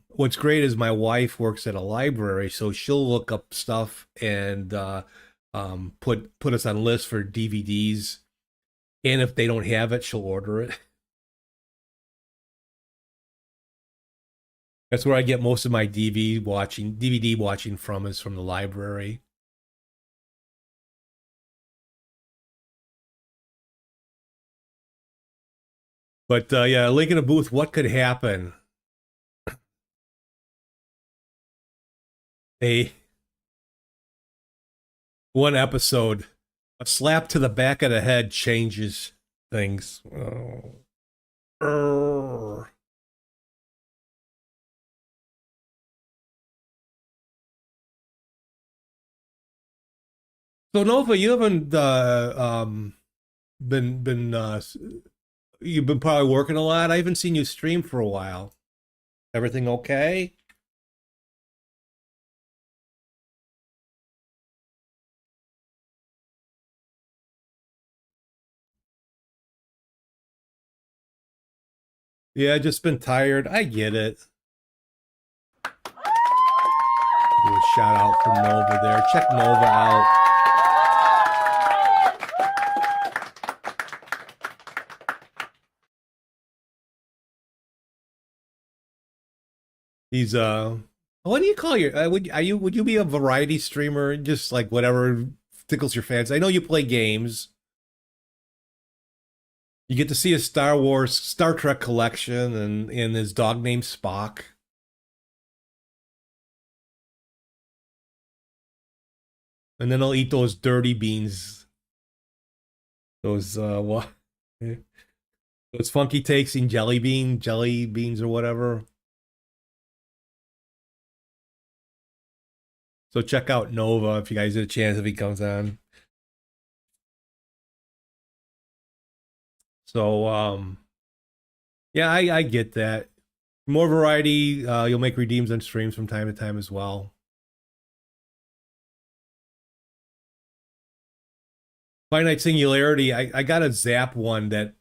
What's great is my wife works at a library, so she'll look up stuff and put us on lists for DVDs. And if they don't have it, she'll order it. That's where I get most of my DVD watching from, is from the library. But yeah, Lincoln and Booth, what could happen? One episode, a slap to the back of the head changes things. Oh. So Nova, you haven't been you've been probably working a lot. I haven't seen you stream for a while. Everything okay? Yeah, just been tired. I get it. Do a shout out for Nova there. Check Nova out. He's what do you call your would you be a variety streamer, just like whatever tickles your fancy? I know you play games. You get to see his Star Trek collection and his dog named Spock. And then I'll eat those dirty beans. Those what? Those funky tasting jelly beans or whatever. So check out Nova if you guys get a chance if he comes on. So yeah, I get that. More variety. You'll make redeems on streams from time to time as well. Finite Singularity, I got a Zap one that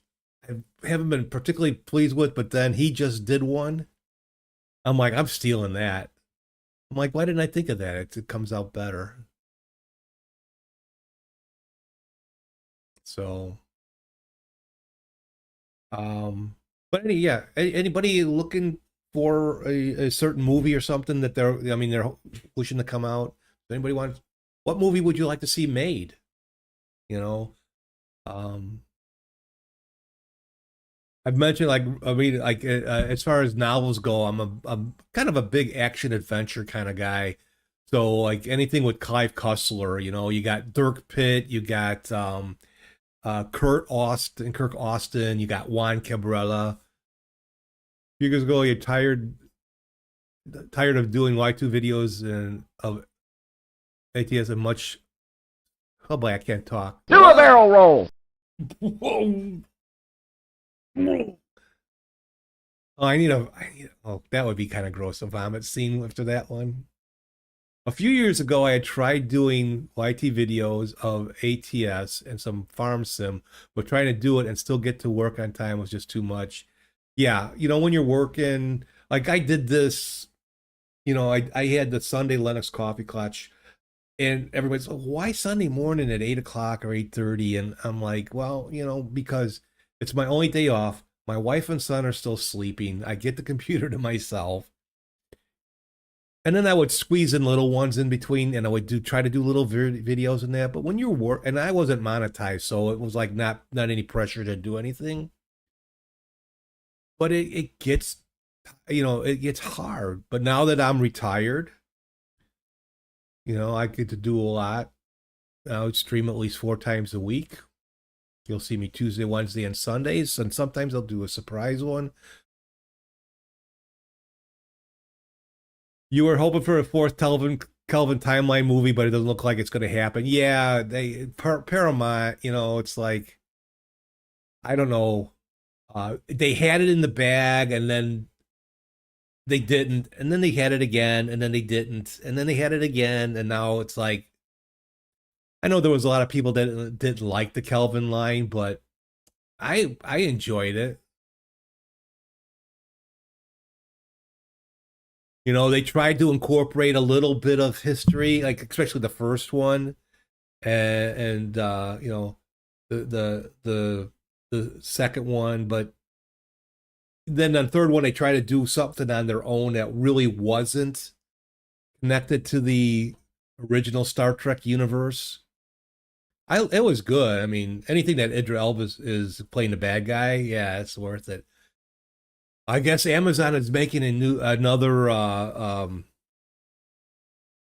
I haven't been particularly pleased with, but then he just did one. I'm like, I'm stealing that. I'm like, why didn't I think of that? It comes out better. So, but anybody looking for a certain movie or something that they're wishing to come out? Anybody want? What movie would you like to see made? You know, I've mentioned as far as novels go, I'm kind of a big action adventure kind of guy. So like anything with Clive Cussler, you got Dirk Pitt, you got Kirk Austin, you got Juan Cabrera. A few years ago, you're tired of doing Y2 videos and of ATS and much. Oh boy, I can't talk. Do a barrel roll. Whoa. Oh, that would be kind of gross, a vomit scene after that one. A few years ago, I had tried doing YT videos of ATS and some farm sim, but trying to do it and still get to work on time was just too much. Yeah, when you're working, like I did this, I had the Sunday Lennox Coffee Klatch, and everybody's like, why Sunday morning at 8 o'clock or 8:30? And I'm like, well, because it's my only day off. My wife and son are still sleeping. I get the computer to myself. And then I would squeeze in little ones in between, and I would try to do little videos and that. But when you're and I wasn't monetized, so it was like not any pressure to do anything. But it gets, it gets hard. But now that I'm retired, I get to do a lot. I would stream at least 4 times a week. You'll see me Tuesday, Wednesday, and Sundays, and sometimes I'll do a surprise one. You were hoping for a 4th Kelvin timeline movie, but it doesn't look like it's going to happen. Yeah, Paramount, it's like, I don't know. They had it in the bag, and then they didn't, and then they had it again, and then they didn't, and then they had it again, and now it's like, I know there was a lot of people that didn't like the Kelvin line, but I enjoyed it. They tried to incorporate a little bit of history, like especially the first one, and the second one, but then the third one they tried to do something on their own that really wasn't connected to the original Star Trek universe. It was good. I mean, anything that Idris Elba is playing the bad guy, yeah, it's worth it. I guess Amazon is making another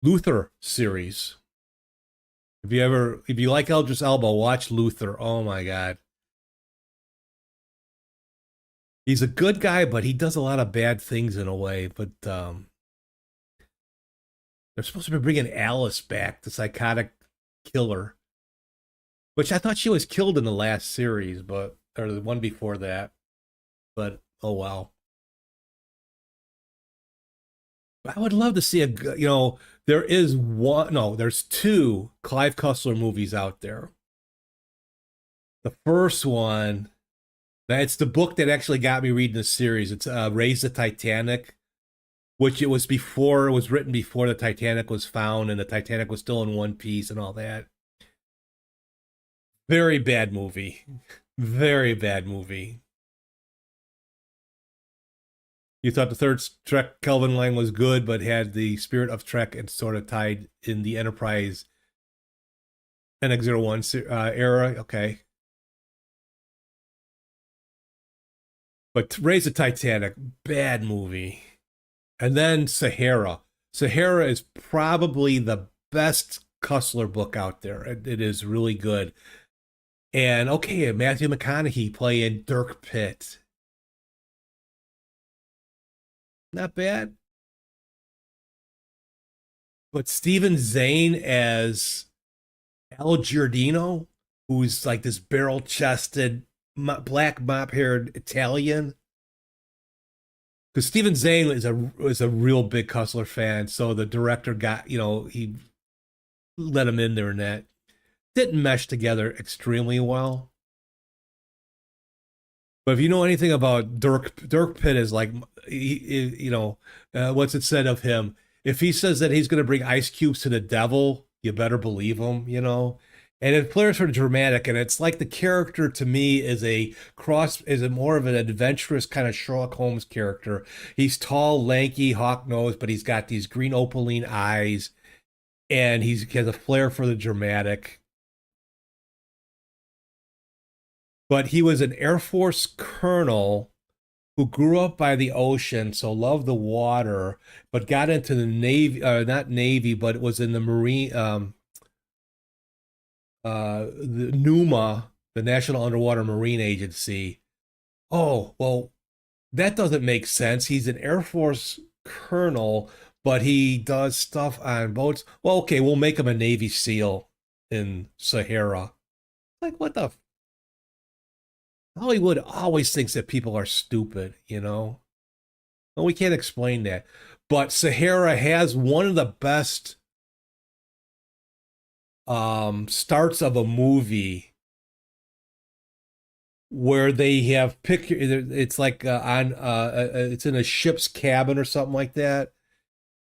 Luther series. If you like Idris Elba, watch Luther. Oh my God. He's a good guy, but he does a lot of bad things in a way. But they're supposed to be bringing Alice back, the psychotic killer, which I thought she was killed in the last series, or the one before that. But oh well. I would love to see there's 2 Clive Cussler movies out there. The first one, it's the book that actually got me reading the series. It's Raise the Titanic, which it was written before the Titanic was found and the Titanic was still in one piece and all that. Very bad movie. Very bad movie. You thought the third Trek Kelvin line was good, but had the spirit of Trek and sort of tied in the Enterprise NX-01 era. Okay. But Raise the Titanic, bad movie. And then Sahara. Sahara is probably the best Cussler book out there. It is really good. And okay, Matthew McConaughey playing Dirk Pitt. Not bad. But Steven Zane as Al Giordino, who's like this barrel-chested, black mop-haired Italian. Because Steven Zane is a real big Cussler fan, so the director got, he let him in there, and that didn't mesh together extremely well. But if you know anything about Dirk Pitt is like, what's it said of him? If he says that he's going to bring ice cubes to the devil, you better believe him, And it plays for the dramatic, and it's like the character to me is more of an adventurous kind of Sherlock Holmes character. He's tall, lanky, hawk-nosed, but he's got these green opaline eyes, and he has a flair for the dramatic. But he was an Air Force colonel who grew up by the ocean, so loved the water, but got into the Navy, not Navy, but was in the Marine, the NUMA, the National Underwater Marine Agency. Oh, well, that doesn't make sense. He's an Air Force colonel, but he does stuff on boats. Well, okay, we'll make him a Navy SEAL in Sahara. Like, what the... Hollywood always thinks that people are stupid, Well, we can't explain that. But Sahara has one of the best starts of a movie where they have picture. It's like it's in a ship's cabin or something like that,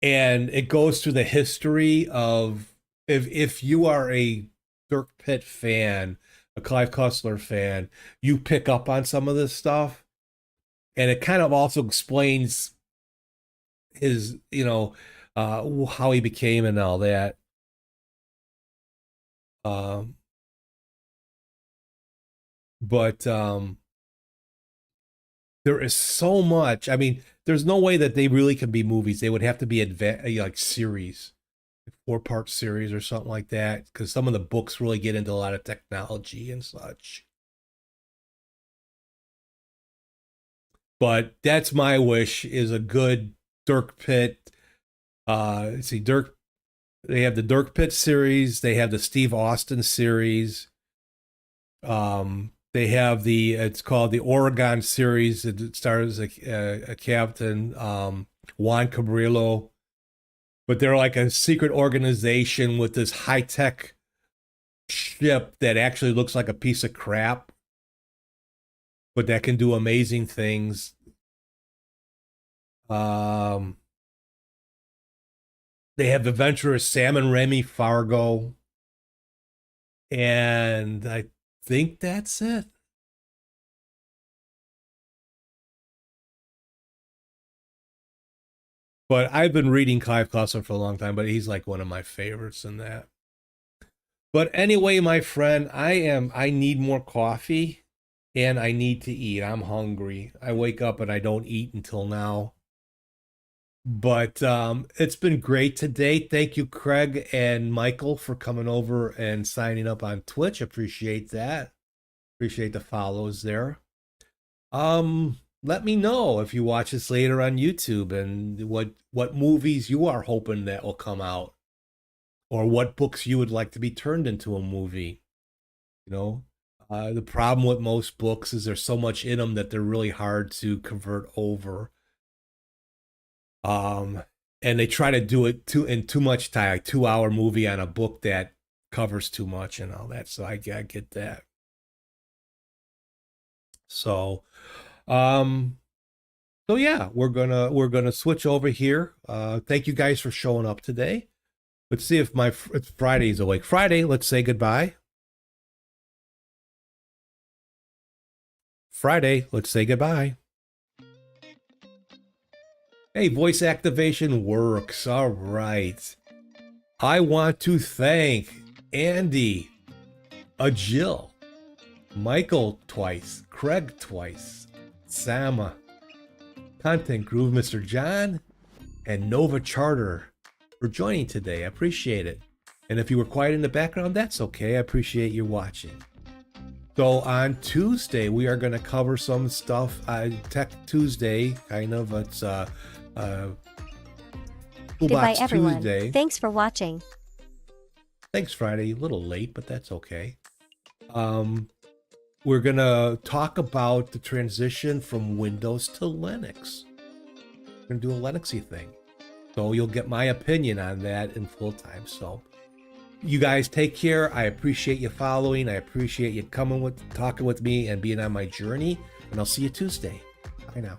and it goes through the history of if you are a Dirk Pitt fan, a Clive Cussler fan, you pick up on some of this stuff, and it kind of also explains his, how he became and all that. But there is so much. I mean, there's no way that they really can be movies. They would have to be like series, 4-part series or something like that, because some of the books really get into a lot of technology and such. But that's my wish, is a good Dirk Pitt. They have the Dirk Pitt series. They have the Steve Austin series. They have it's called the Oregon series. It stars a captain, Juan Cabrillo. But they're like a secret organization with this high-tech ship that actually looks like a piece of crap, but that can do amazing things. They have adventurers Sam and Remy Fargo. And I think that's it. But I've been reading Clive Cussler for a long time, but he's like one of my favorites in that. But anyway, my friend, I need more coffee and I need to eat. I'm hungry. I wake up and I don't eat until now. But it's been great today. Thank you, Craig and Michael, for coming over and signing up on Twitch. Appreciate that. Appreciate the follows there. Let me know if you watch this later on YouTube and what movies you are hoping that will come out, or what books you would like to be turned into a movie. The problem with most books is there's so much in them that they're really hard to convert over. And they try to do it in too much time, like 2-hour movie on a book that covers too much and all that. So I get that. So, yeah, we're gonna switch over here. Thank you guys for showing up today. Let's see if it's Friday's awake. Friday, let's say goodbye. Friday, let's say goodbye. Hey, voice activation works. All right. I want to thank Andy, Jill, Michael twice, Craig twice, Sama, Content Groove, Mr. John, and Nova Charter for joining today. I appreciate it. And if you were quiet in the background, that's okay. I appreciate you watching. So on Tuesday, we are going to cover some stuff. Tech Tuesday, kind of. It's Goodbye, Toolbox everyone. Tuesday. Thanks for watching. Thanks, Friday. A little late, but that's okay. We're going to talk about the transition from Windows to Linux. We're going to do a Linuxy thing. So you'll get my opinion on that in full time. So you guys take care. I appreciate you following. I appreciate you talking with me and being on my journey. And I'll see you Tuesday. Bye now.